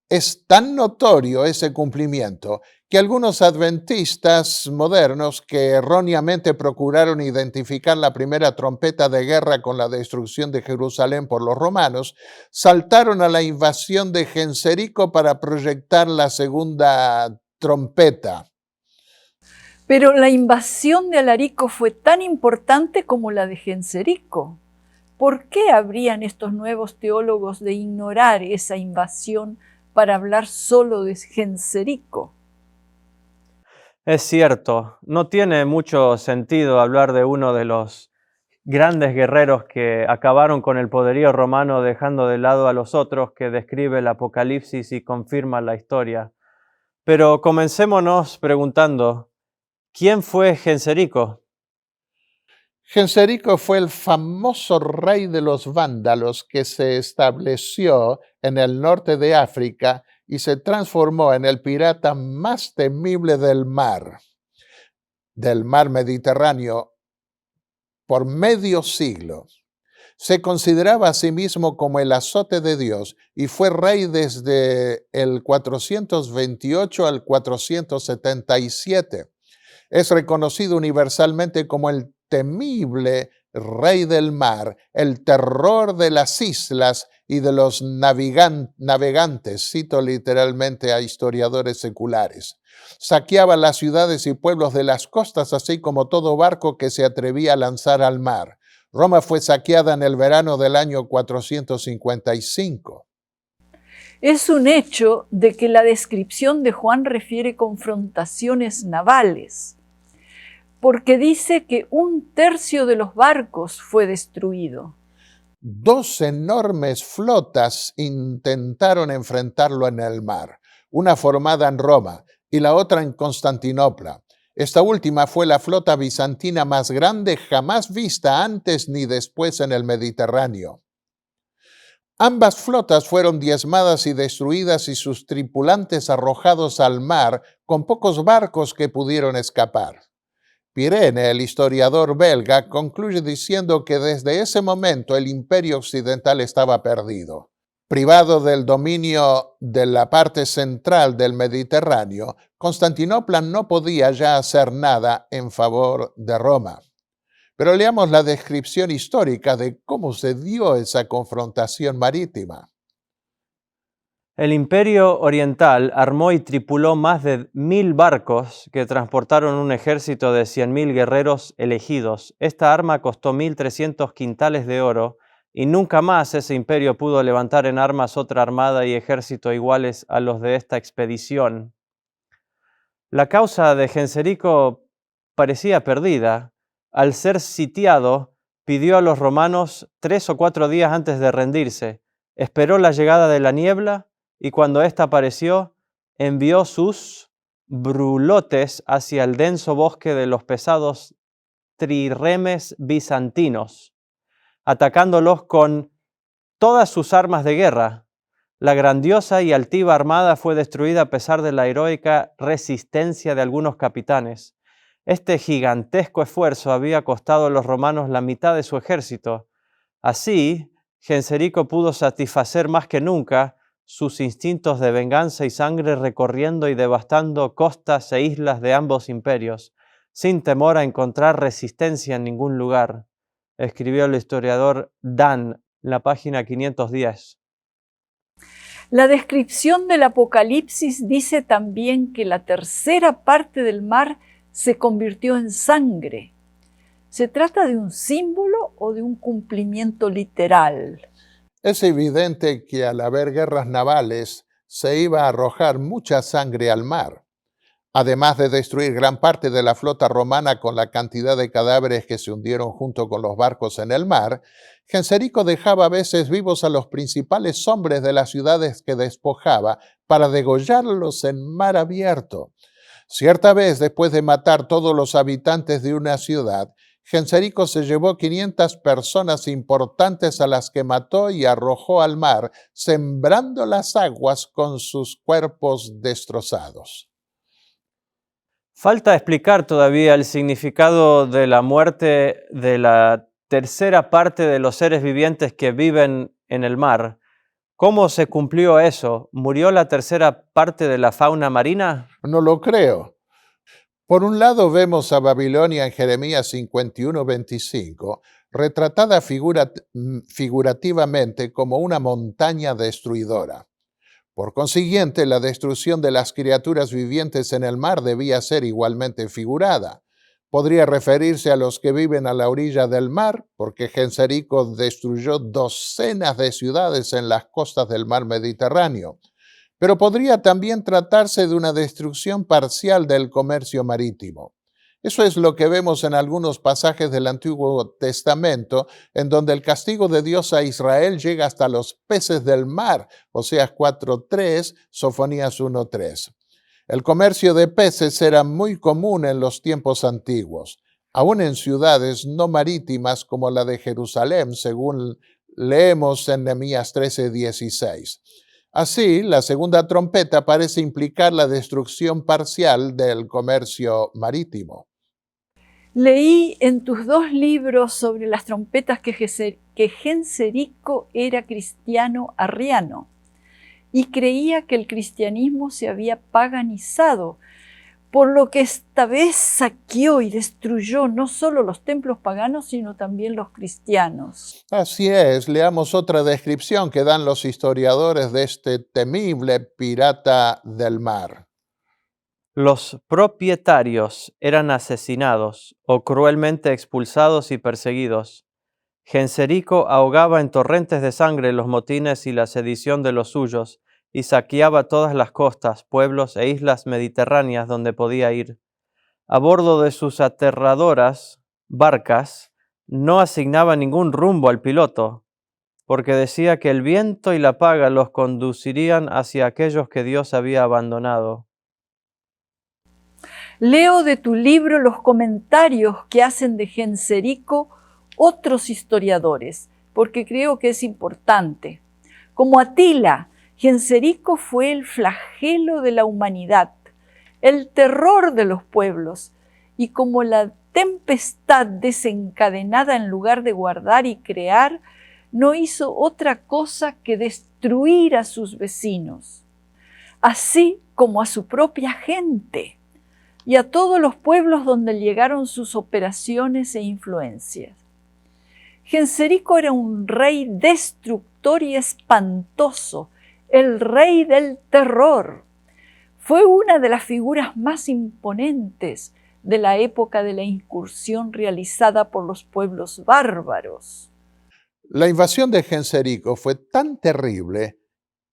Speaker 3: Es tan notorio ese cumplimiento que algunos adventistas modernos que erróneamente procuraron identificar la primera trompeta de guerra con la destrucción de Jerusalén por los romanos, saltaron a la invasión de Genserico para proyectar la segunda trompeta.
Speaker 2: Pero la invasión de Alarico fue tan importante como la de Genserico. ¿Por qué habrían estos nuevos teólogos de ignorar esa invasión para hablar solo de Genserico?
Speaker 1: Es cierto, no tiene mucho sentido hablar de uno de los grandes guerreros que acabaron con el poderío romano dejando de lado a los otros que describe el Apocalipsis y confirma la historia. Pero comencémonos preguntando, ¿quién fue Genserico?
Speaker 3: Genserico fue el famoso rey de los vándalos que se estableció en el norte de África y se transformó en el pirata más temible del mar Mediterráneo por medio siglo. Se consideraba a sí mismo como el azote de Dios y fue rey desde el 428 al 477. Es reconocido universalmente como el temible rey del mar, el terror de las islas y de los navegantes, cito literalmente a historiadores seculares. Saqueaba las ciudades y pueblos de las costas, así como todo barco que se atrevía a lanzar al mar. Roma fue saqueada en el verano del año 455.
Speaker 2: Es un hecho de que la descripción de Juan refiere confrontaciones navales, porque dice que 1/3 de los barcos fue destruido.
Speaker 3: 2 enormes flotas intentaron enfrentarlo en el mar, una formada en Roma y la otra en Constantinopla. Esta última fue la flota bizantina más grande jamás vista antes ni después en el Mediterráneo. Ambas flotas fueron diezmadas y destruidas y sus tripulantes arrojados al mar con pocos barcos que pudieron escapar. Pirene, el historiador belga, concluye diciendo que desde ese momento el imperio occidental estaba perdido. Privado del dominio de la parte central del Mediterráneo, Constantinopla no podía ya hacer nada en favor de Roma. Pero leamos la descripción histórica de cómo se dio esa confrontación marítima.
Speaker 1: El Imperio Oriental armó y tripuló más de 1000 barcos que transportaron un ejército de 100.000 guerreros elegidos. Esta arma costó 1.300 quintales de oro y nunca más ese imperio pudo levantar en armas otra armada y ejército iguales a los de esta expedición. La causa de Genserico parecía perdida. Al ser sitiado, pidió a los romanos 3 o 4 días antes de rendirse. Esperó la llegada de la niebla y cuando ésta apareció, envió sus brulotes hacia el denso bosque de los pesados trirremes bizantinos, atacándolos con todas sus armas de guerra. La grandiosa y altiva armada fue destruida a pesar de la heroica resistencia de algunos capitanes. Este gigantesco esfuerzo había costado a los romanos la mitad de su ejército. Así, Genserico pudo satisfacer más que nunca sus instintos de venganza y sangre recorriendo y devastando costas e islas de ambos imperios, sin temor a encontrar resistencia en ningún lugar, escribió el historiador Dan, en la página 510.
Speaker 2: La descripción del Apocalipsis dice también que la tercera parte del mar se convirtió en sangre. ¿Se trata de un símbolo o de un cumplimiento literal?
Speaker 3: Es evidente que al haber guerras navales se iba a arrojar mucha sangre al mar. Además de destruir gran parte de la flota romana con la cantidad de cadáveres que se hundieron junto con los barcos en el mar, Genserico dejaba a veces vivos a los principales hombres de las ciudades que despojaba para degollarlos en mar abierto. Cierta vez, después de matar todos los habitantes de una ciudad, Genserico se llevó 500 personas importantes a las que mató y arrojó al mar, sembrando las aguas con sus cuerpos destrozados.
Speaker 1: Falta explicar todavía el significado de la muerte de la tercera parte de los seres vivientes que viven en el mar. ¿Cómo se cumplió eso? ¿Murió la tercera parte de la fauna marina?
Speaker 3: No lo creo. Por un lado vemos a Babilonia en Jeremías 51:25, retratada figurativamente como una montaña destruidora. Por consiguiente, la destrucción de las criaturas vivientes en el mar debía ser igualmente figurada. Podría referirse a los que viven a la orilla del mar, porque Genserico destruyó docenas de ciudades en las costas del mar Mediterráneo. Pero podría también tratarse de una destrucción parcial del comercio marítimo. Eso es lo que vemos en algunos pasajes del Antiguo Testamento, en donde el castigo de Dios a Israel llega hasta los peces del mar, Oseas 4:3, Sofonías 1:3. El comercio de peces era muy común en los tiempos antiguos, aún en ciudades no marítimas como la de Jerusalén, según leemos en Nehemías 13:16. Así, la segunda trompeta parece implicar la destrucción parcial del comercio marítimo.
Speaker 2: Leí en tus dos libros sobre las trompetas que Genserico era cristiano arriano y creía que el cristianismo se había paganizado, por lo que esta vez saqueó y destruyó no solo los templos paganos, sino también los cristianos.
Speaker 3: Así es, leamos otra descripción que dan los historiadores de este temible pirata del mar.
Speaker 1: Los propietarios eran asesinados o cruelmente expulsados y perseguidos. Genserico ahogaba en torrentes de sangre los motines y la sedición de los suyos, y saqueaba todas las costas, pueblos e islas mediterráneas donde podía ir. A bordo de sus aterradoras barcas, no asignaba ningún rumbo al piloto, porque decía que el viento y la paga los conducirían hacia aquellos que Dios había abandonado.
Speaker 2: Leo de tu libro los comentarios que hacen de Genserico otros historiadores, porque creo que es importante. Como Atila, Genserico fue el flagelo de la humanidad, el terror de los pueblos, y como la tempestad desencadenada en lugar de guardar y crear, no hizo otra cosa que destruir a sus vecinos, así como a su propia gente y a todos los pueblos donde llegaron sus operaciones e influencias. Genserico era un rey destructor y espantoso, el rey del terror. Fue una de las figuras más imponentes de la época de la incursión realizada por los pueblos bárbaros.
Speaker 3: La invasión de Genserico fue tan terrible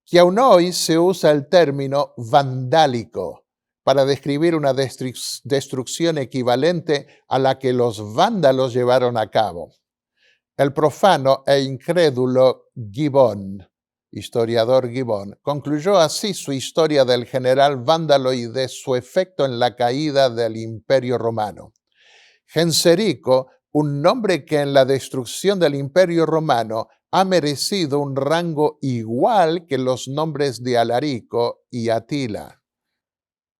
Speaker 3: que aún hoy se usa el término vandálico para describir una destrucción equivalente a la que los vándalos llevaron a cabo. El profano e incrédulo Gibbon, historiador Gibbon, concluyó así su historia del general vándalo y de su efecto en la caída del Imperio Romano. Genserico, un nombre que en la destrucción del Imperio Romano ha merecido un rango igual que los nombres de Alarico y Atila.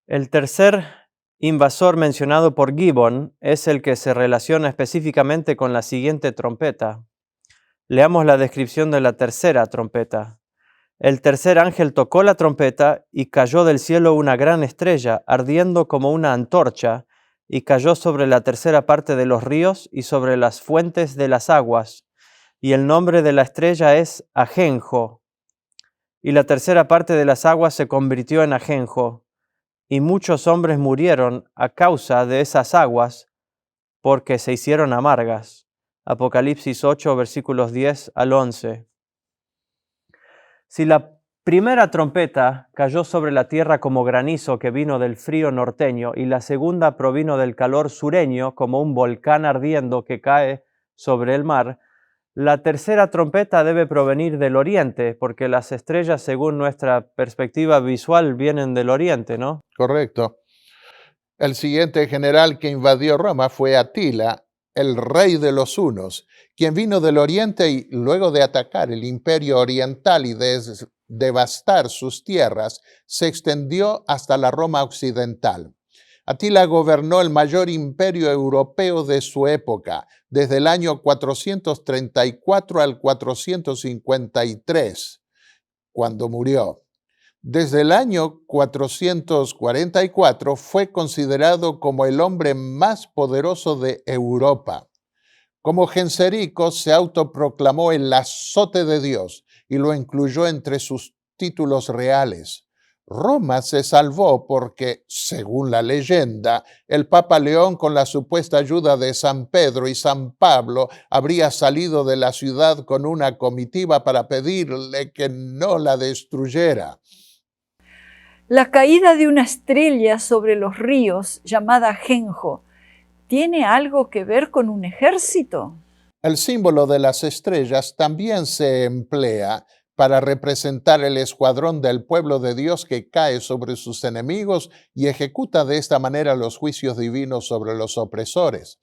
Speaker 1: El tercer invasor mencionado por Gibbon es el que se relaciona específicamente con la siguiente trompeta. Leamos la descripción de la tercera trompeta. El tercer ángel tocó la trompeta y cayó del cielo una gran estrella, ardiendo como una antorcha, y cayó sobre la tercera parte de los ríos y sobre las fuentes de las aguas. Y el nombre de la estrella es Ajenjo. Y la tercera parte de las aguas se convirtió en ajenjo. Y muchos hombres murieron a causa de esas aguas, porque se hicieron amargas. Apocalipsis 8, versículos 10 al 11. Si la primera trompeta cayó sobre la tierra como granizo que vino del frío norteño, y la segunda provino del calor sureño como un volcán ardiendo que cae sobre el mar, la tercera trompeta debe provenir del oriente, porque las estrellas, según nuestra perspectiva visual, vienen del oriente, ¿no?
Speaker 3: Correcto. El siguiente general que invadió Roma fue Atila, el rey de los hunos, quien vino del oriente y luego de atacar el imperio oriental y devastar sus tierras, se extendió hasta la Roma occidental. Atila gobernó el mayor imperio europeo de su época, desde el año 434 al 453, cuando murió. Desde el año 444 fue considerado como el hombre más poderoso de Europa. Como Genserico, se autoproclamó el azote de Dios y lo incluyó entre sus títulos reales. Roma se salvó porque, según la leyenda, el Papa León, con la supuesta ayuda de San Pedro y San Pablo, habría salido de la ciudad con una comitiva para pedirle que no la destruyera.
Speaker 2: La caída de una estrella sobre los ríos, llamada Ajenjo, ¿tiene algo que ver con un ejército?
Speaker 3: El símbolo de las estrellas también se emplea para representar el escuadrón del pueblo de Dios que cae sobre sus enemigos y ejecuta de esta manera los juicios divinos sobre los opresores.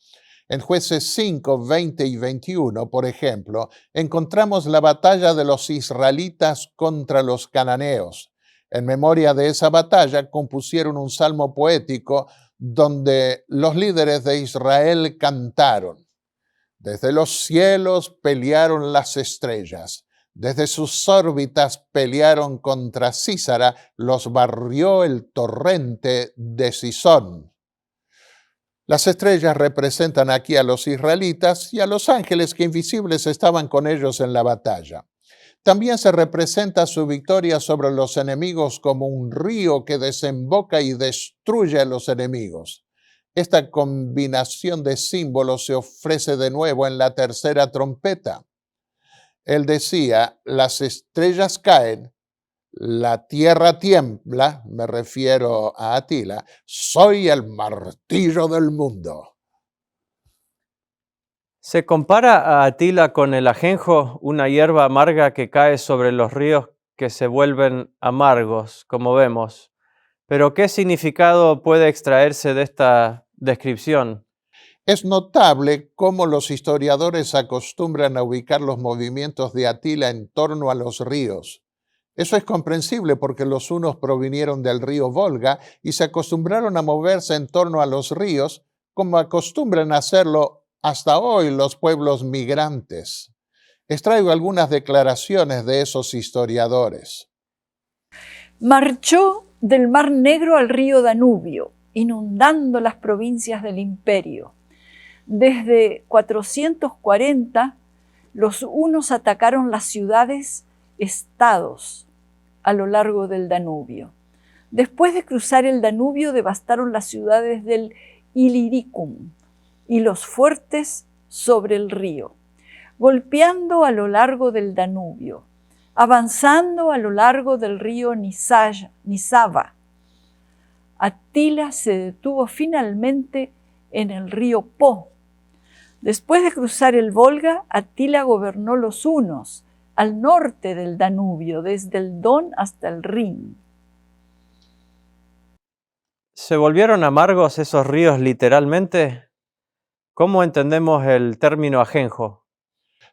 Speaker 3: En Jueces 5, 20 y 21, por ejemplo, encontramos la batalla de los israelitas contra los cananeos. En memoria de esa batalla compusieron un salmo poético donde los líderes de Israel cantaron: desde los cielos pelearon las estrellas, desde sus órbitas pelearon contra Sísara, los barrió el torrente de Sisón. Las estrellas representan aquí a los israelitas y a los ángeles que invisibles estaban con ellos en la batalla. También se representa su victoria sobre los enemigos como un río que desemboca y destruye a los enemigos. Esta combinación de símbolos se ofrece de nuevo en la tercera trompeta. Él decía: las estrellas caen, la tierra tiembla, me refiero a Atila, soy el martillo del mundo.
Speaker 1: ¿Se compara a Atila con el ajenjo, una hierba amarga que cae sobre los ríos que se vuelven amargos, como vemos? Pero ¿qué significado puede extraerse de esta descripción?
Speaker 3: Es notable cómo los historiadores acostumbran a ubicar los movimientos de Atila en torno a los ríos. Eso es comprensible porque los hunos provinieron del río Volga y se acostumbraron a moverse en torno a los ríos, como acostumbran a hacerlo hasta hoy los pueblos migrantes. Extraigo algunas declaraciones de esos historiadores.
Speaker 2: Marchó del Mar Negro al río Danubio, inundando las provincias del imperio. Desde 440, los hunos atacaron las ciudades-estados a lo largo del Danubio. Después de cruzar el Danubio, devastaron las ciudades del Illyricum y los fuertes sobre el río, golpeando a lo largo del Danubio, avanzando a lo largo del río Nisava. Atila se detuvo finalmente en el río Po. Después de cruzar el Volga, Atila gobernó los hunos al norte del Danubio, desde el Don hasta el Rin.
Speaker 1: ¿Se volvieron amargos esos ríos literalmente? ¿Cómo entendemos el término ajenjo?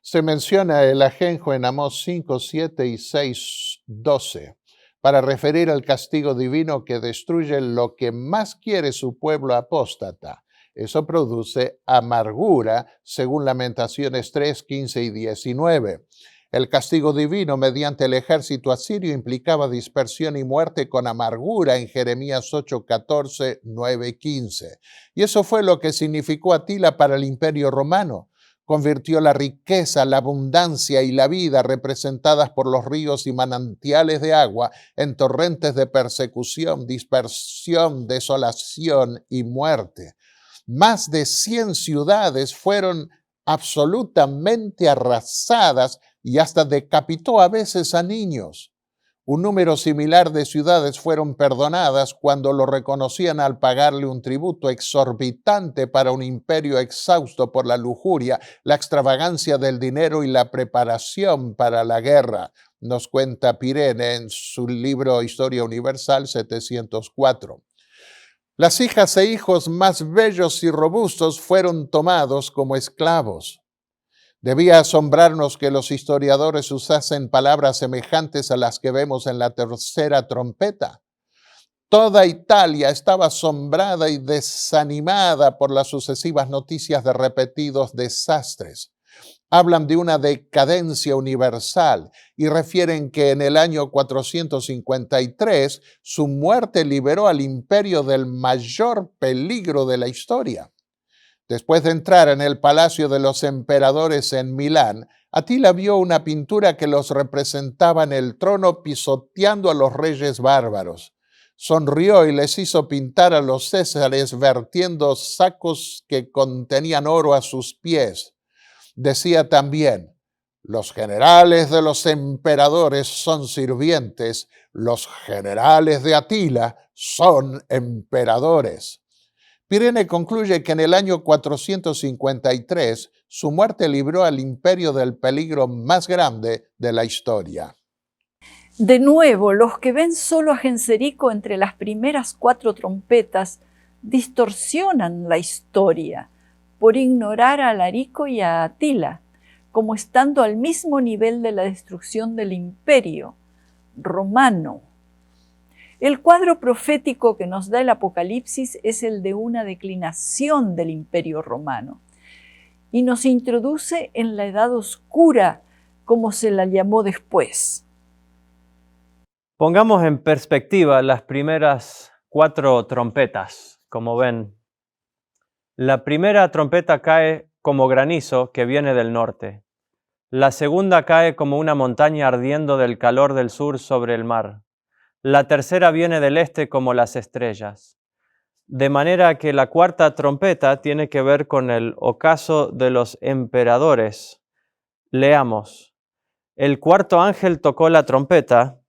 Speaker 3: Se menciona el ajenjo en Amós 5, 7 y 6, 12, para referir al castigo divino que destruye lo que más quiere su pueblo apóstata. Eso produce amargura, según Lamentaciones 3, 15 y 19. El castigo divino mediante el ejército asirio implicaba dispersión y muerte con amargura en Jeremías 8, 14, 9 y 15. Y eso fue lo que significó Atila para el Imperio Romano. Convirtió la riqueza, la abundancia y la vida representadas por los ríos y manantiales de agua en torrentes de persecución, dispersión, desolación y muerte. Más de 100 ciudades fueron absolutamente arrasadas y hasta decapitó a veces a niños. Un número similar de ciudades fueron perdonadas cuando lo reconocían al pagarle un tributo exorbitante para un imperio exhausto por la lujuria, la extravagancia del dinero y la preparación para la guerra, nos cuenta Pirene en su libro Historia Universal 704. Las hijas e hijos más bellos y robustos fueron tomados como esclavos. Debía asombrarnos que los historiadores usasen palabras semejantes a las que vemos en la tercera trompeta. Toda Italia estaba asombrada y desanimada por las sucesivas noticias de repetidos desastres. Hablan de una decadencia universal y refieren que en el año 453 su muerte liberó al imperio del mayor peligro de la historia. Después de entrar en el palacio de los emperadores en Milán, Atila vio una pintura que los representaba en el trono pisoteando a los reyes bárbaros. Sonrió y les hizo pintar a los césares vertiendo sacos que contenían oro a sus pies. Decía también: los generales de los emperadores son sirvientes, los generales de Atila son emperadores. Pirene concluye que en el año 453 su muerte libró al imperio del peligro más grande de la historia.
Speaker 2: De nuevo, los que ven solo a Genserico entre las primeras 4 trompetas distorsionan la historia, por ignorar a Alarico y a Atila, como estando al mismo nivel de la destrucción del imperio romano. El cuadro profético que nos da el Apocalipsis es el de una declinación del imperio romano y nos introduce en la edad oscura, como se la llamó después.
Speaker 1: Pongamos en perspectiva las primeras 4 trompetas, como ven. La primera trompeta cae como granizo que viene del norte. La segunda cae como una montaña ardiendo del calor del sur sobre el mar. La tercera viene del este como las estrellas. De manera que la cuarta trompeta tiene que ver con el ocaso de los emperadores. Leamos. El cuarto ángel tocó la trompeta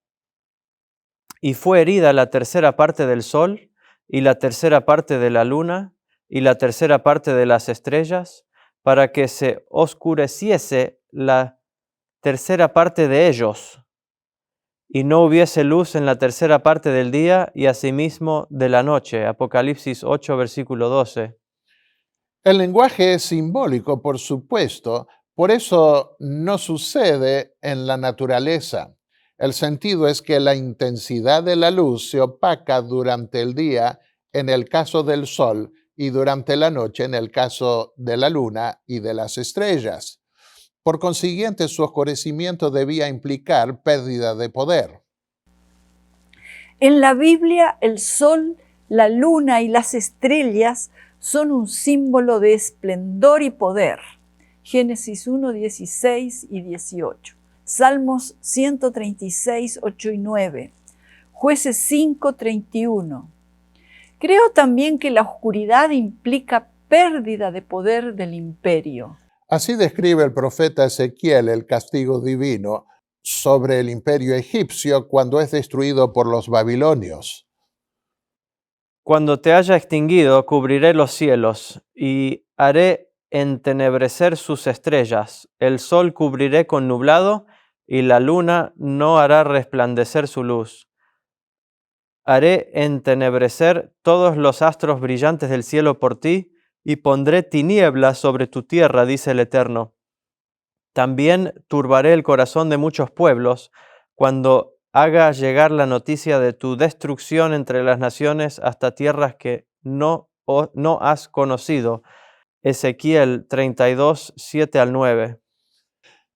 Speaker 1: y fue herida la tercera parte del sol y la tercera parte de la luna y la tercera parte de las estrellas, para que se oscureciese la tercera parte de ellos, y no hubiese luz en la tercera parte del día y asimismo de la noche. Apocalipsis 8, versículo 12.
Speaker 3: El lenguaje es simbólico, por supuesto, por eso no sucede en la naturaleza. El sentido es que la intensidad de la luz se opaca durante el día en el caso del sol y durante la noche en el caso de la luna y de las estrellas. Por consiguiente, su oscurecimiento debía implicar pérdida de poder.
Speaker 2: En la Biblia, el sol, la luna y las estrellas son un símbolo de esplendor y poder. Génesis 1, 16 y 18. Salmos 136, 8 y 9. Jueces 5, 31. Creo también que la oscuridad implica pérdida de poder del imperio.
Speaker 3: Así describe el profeta Ezequiel el castigo divino sobre el imperio egipcio cuando es destruido por los babilonios.
Speaker 1: Cuando te haya extinguido, cubriré los cielos y haré entenebrecer sus estrellas. El sol cubriré con nublado y la luna no hará resplandecer su luz. Haré entenebrecer todos los astros brillantes del cielo por ti, y pondré tinieblas sobre tu tierra, dice el Eterno. También turbaré el corazón de muchos pueblos, cuando haga llegar la noticia de tu destrucción entre las naciones hasta tierras que no has conocido. Ezequiel 32, 7 al 9.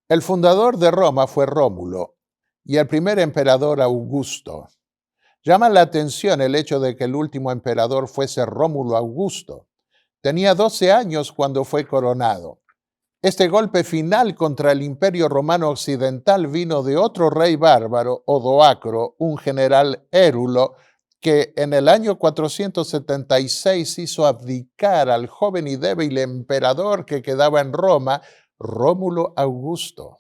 Speaker 3: El fundador de Roma fue Rómulo y el primer emperador Augusto. Llama la atención el hecho de que el último emperador fuese Rómulo Augusto. Tenía 12 años cuando fue coronado. Este golpe final contra el Imperio Romano Occidental vino de otro rey bárbaro, Odoacro, un general érulo, que en el año 476 hizo abdicar al joven y débil emperador que quedaba en Roma, Rómulo Augusto.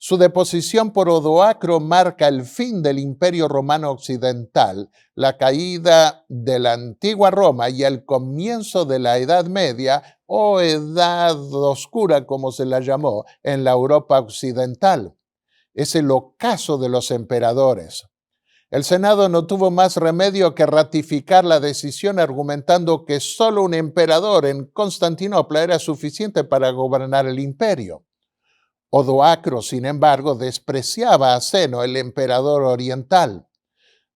Speaker 3: Su deposición por Odoacro marca el fin del Imperio Romano Occidental, la caída de la antigua Roma y el comienzo de la Edad Media o Edad Oscura, como se la llamó, en la Europa Occidental. Es el ocaso de los emperadores. El Senado no tuvo más remedio que ratificar la decisión argumentando que solo un emperador en Constantinopla era suficiente para gobernar el imperio. Odoacro, sin embargo, despreciaba a Zeno, el emperador oriental.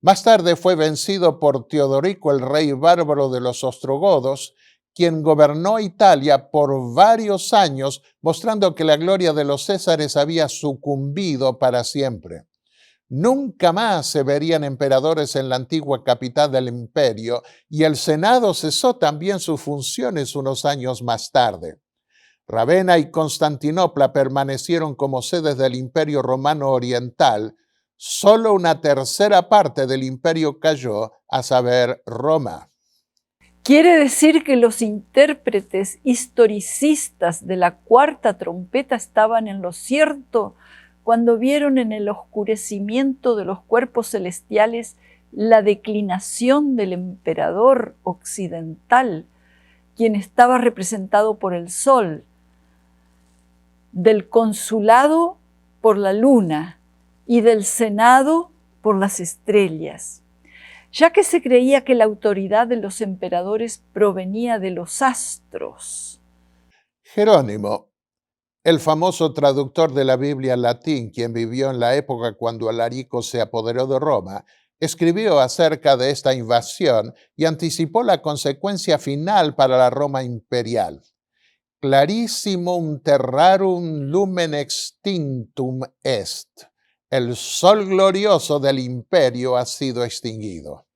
Speaker 3: Más tarde fue vencido por Teodorico, el rey bárbaro de los ostrogodos, quien gobernó Italia por varios años, mostrando que la gloria de los Césares había sucumbido para siempre. Nunca más se verían emperadores en la antigua capital del imperio, y el Senado cesó también sus funciones unos años más tarde. Ravenna y Constantinopla permanecieron como sedes del Imperio Romano Oriental. Solo una tercera parte del imperio cayó, a saber, Roma.
Speaker 2: Quiere decir que los intérpretes historicistas de la cuarta trompeta estaban en lo cierto cuando vieron en el oscurecimiento de los cuerpos celestiales la declinación del emperador occidental, quien estaba representado por el sol, del consulado por la luna y del senado por las estrellas, ya que se creía que la autoridad de los emperadores provenía de los astros.
Speaker 3: Jerónimo, el famoso traductor de la Biblia al latín, quien vivió en la época cuando Alarico se apoderó de Roma, escribió acerca de esta invasión y anticipó la consecuencia final para la Roma imperial. Clarissimum terrarum lumen extinctum est. El sol glorioso del imperio ha sido extinguido.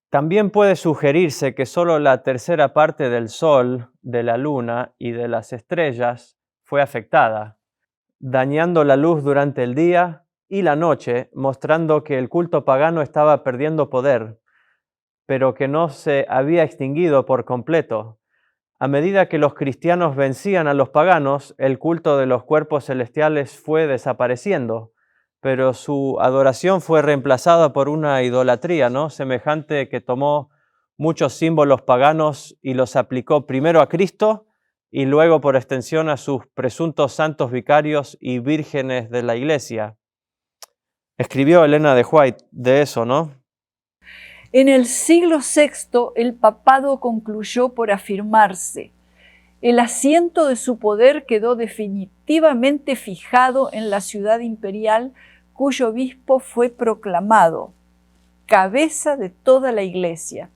Speaker 1: También puede sugerirse que solo la tercera parte del sol, de la luna y de las estrellas fue afectada, dañando la luz durante el día y la noche, mostrando que el culto pagano estaba perdiendo poder, pero que no se había extinguido por completo. A medida que los cristianos vencían a los paganos, el culto de los cuerpos celestiales fue desapareciendo, pero su adoración fue reemplazada por una idolatría, ¿no? Semejante, que tomó muchos símbolos paganos y los aplicó primero a Cristo y luego por extensión a sus presuntos santos vicarios y vírgenes de la iglesia. Escribió Elena de White de eso, ¿no?
Speaker 2: En el siglo VI, el papado concluyó por afirmarse. El asiento de su poder quedó definitivamente fijado en la ciudad imperial, cuyo obispo fue proclamado cabeza de toda la iglesia.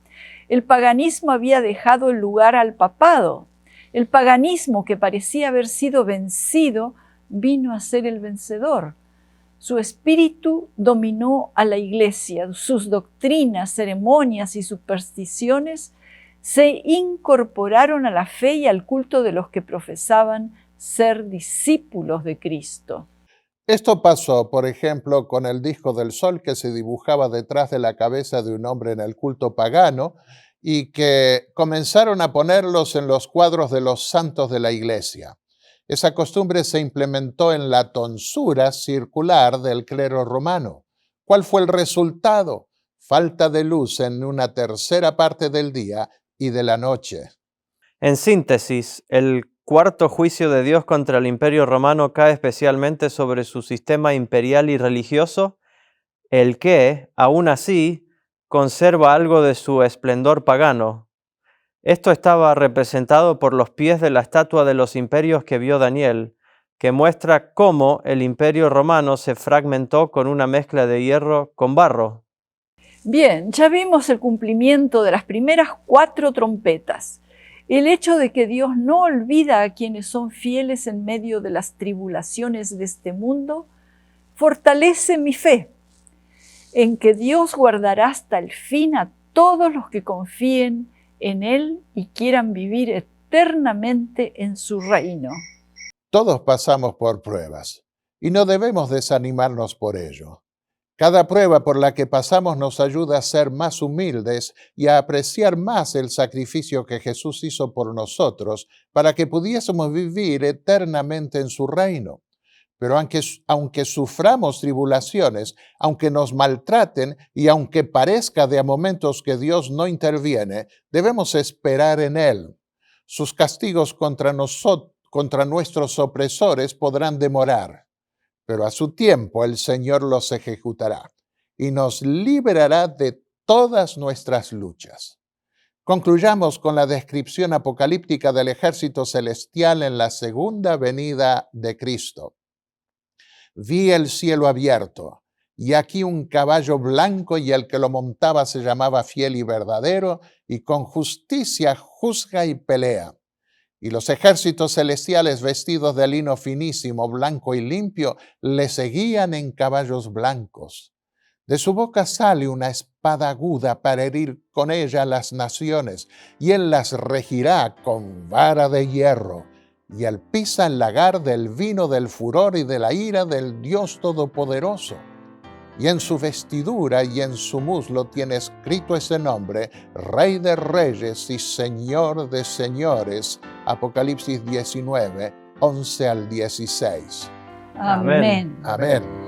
Speaker 2: El paganismo había dejado el lugar al papado. El paganismo, que parecía haber sido vencido, vino a ser el vencedor. Su espíritu dominó a la iglesia, sus doctrinas, ceremonias y supersticiones se incorporaron a la fe y al culto de los que profesaban ser discípulos de Cristo.
Speaker 3: Esto pasó, por ejemplo, con el disco del sol que se dibujaba detrás de la cabeza de un hombre en el culto pagano y que comenzaron a ponerlos en los cuadros de los santos de la iglesia. Esa costumbre se implementó en la tonsura circular del clero romano. ¿Cuál fue el resultado? Falta de luz en una tercera parte del día y de la noche.
Speaker 1: En síntesis, el cuarto juicio de Dios contra el Imperio Romano cae especialmente sobre su sistema imperial y religioso, el que, aún así, conserva algo de su esplendor pagano. Esto estaba representado por los pies de la estatua de los imperios que vio Daniel, que muestra cómo el Imperio Romano se fragmentó con una mezcla de hierro con barro.
Speaker 2: Bien, ya vimos el cumplimiento de las primeras 4 trompetas. El hecho de que Dios no olvida a quienes son fieles en medio de las tribulaciones de este mundo fortalece mi fe en que Dios guardará hasta el fin a todos los que confíen en Él y quieran vivir eternamente en su reino.
Speaker 3: Todos pasamos por pruebas y no debemos desanimarnos por ello. Cada prueba por la que pasamos nos ayuda a ser más humildes y a apreciar más el sacrificio que Jesús hizo por nosotros para que pudiésemos vivir eternamente en su reino. Pero aunque suframos tribulaciones, aunque nos maltraten y aunque parezca de a momentos que Dios no interviene, debemos esperar en Él. Sus castigos contra nuestros opresores podrán demorar, pero a su tiempo el Señor los ejecutará y nos liberará de todas nuestras luchas. Concluyamos con la descripción apocalíptica del ejército celestial en la segunda venida de Cristo. Vi el cielo abierto, y aquí un caballo blanco, y el que lo montaba se llamaba Fiel y Verdadero, y con justicia juzga y pelea. Y los ejércitos celestiales vestidos de lino finísimo, blanco y limpio, le seguían en caballos blancos. De su boca sale una espada aguda para herir con ella a las naciones, y él las regirá con vara de hierro. Y él pisa el lagar del vino del furor y de la ira del Dios Todopoderoso. Y en su vestidura y en su muslo tiene escrito ese nombre, Rey de Reyes y Señor de Señores. Apocalipsis 19, 11 al 16.
Speaker 2: Amén.
Speaker 3: Amén.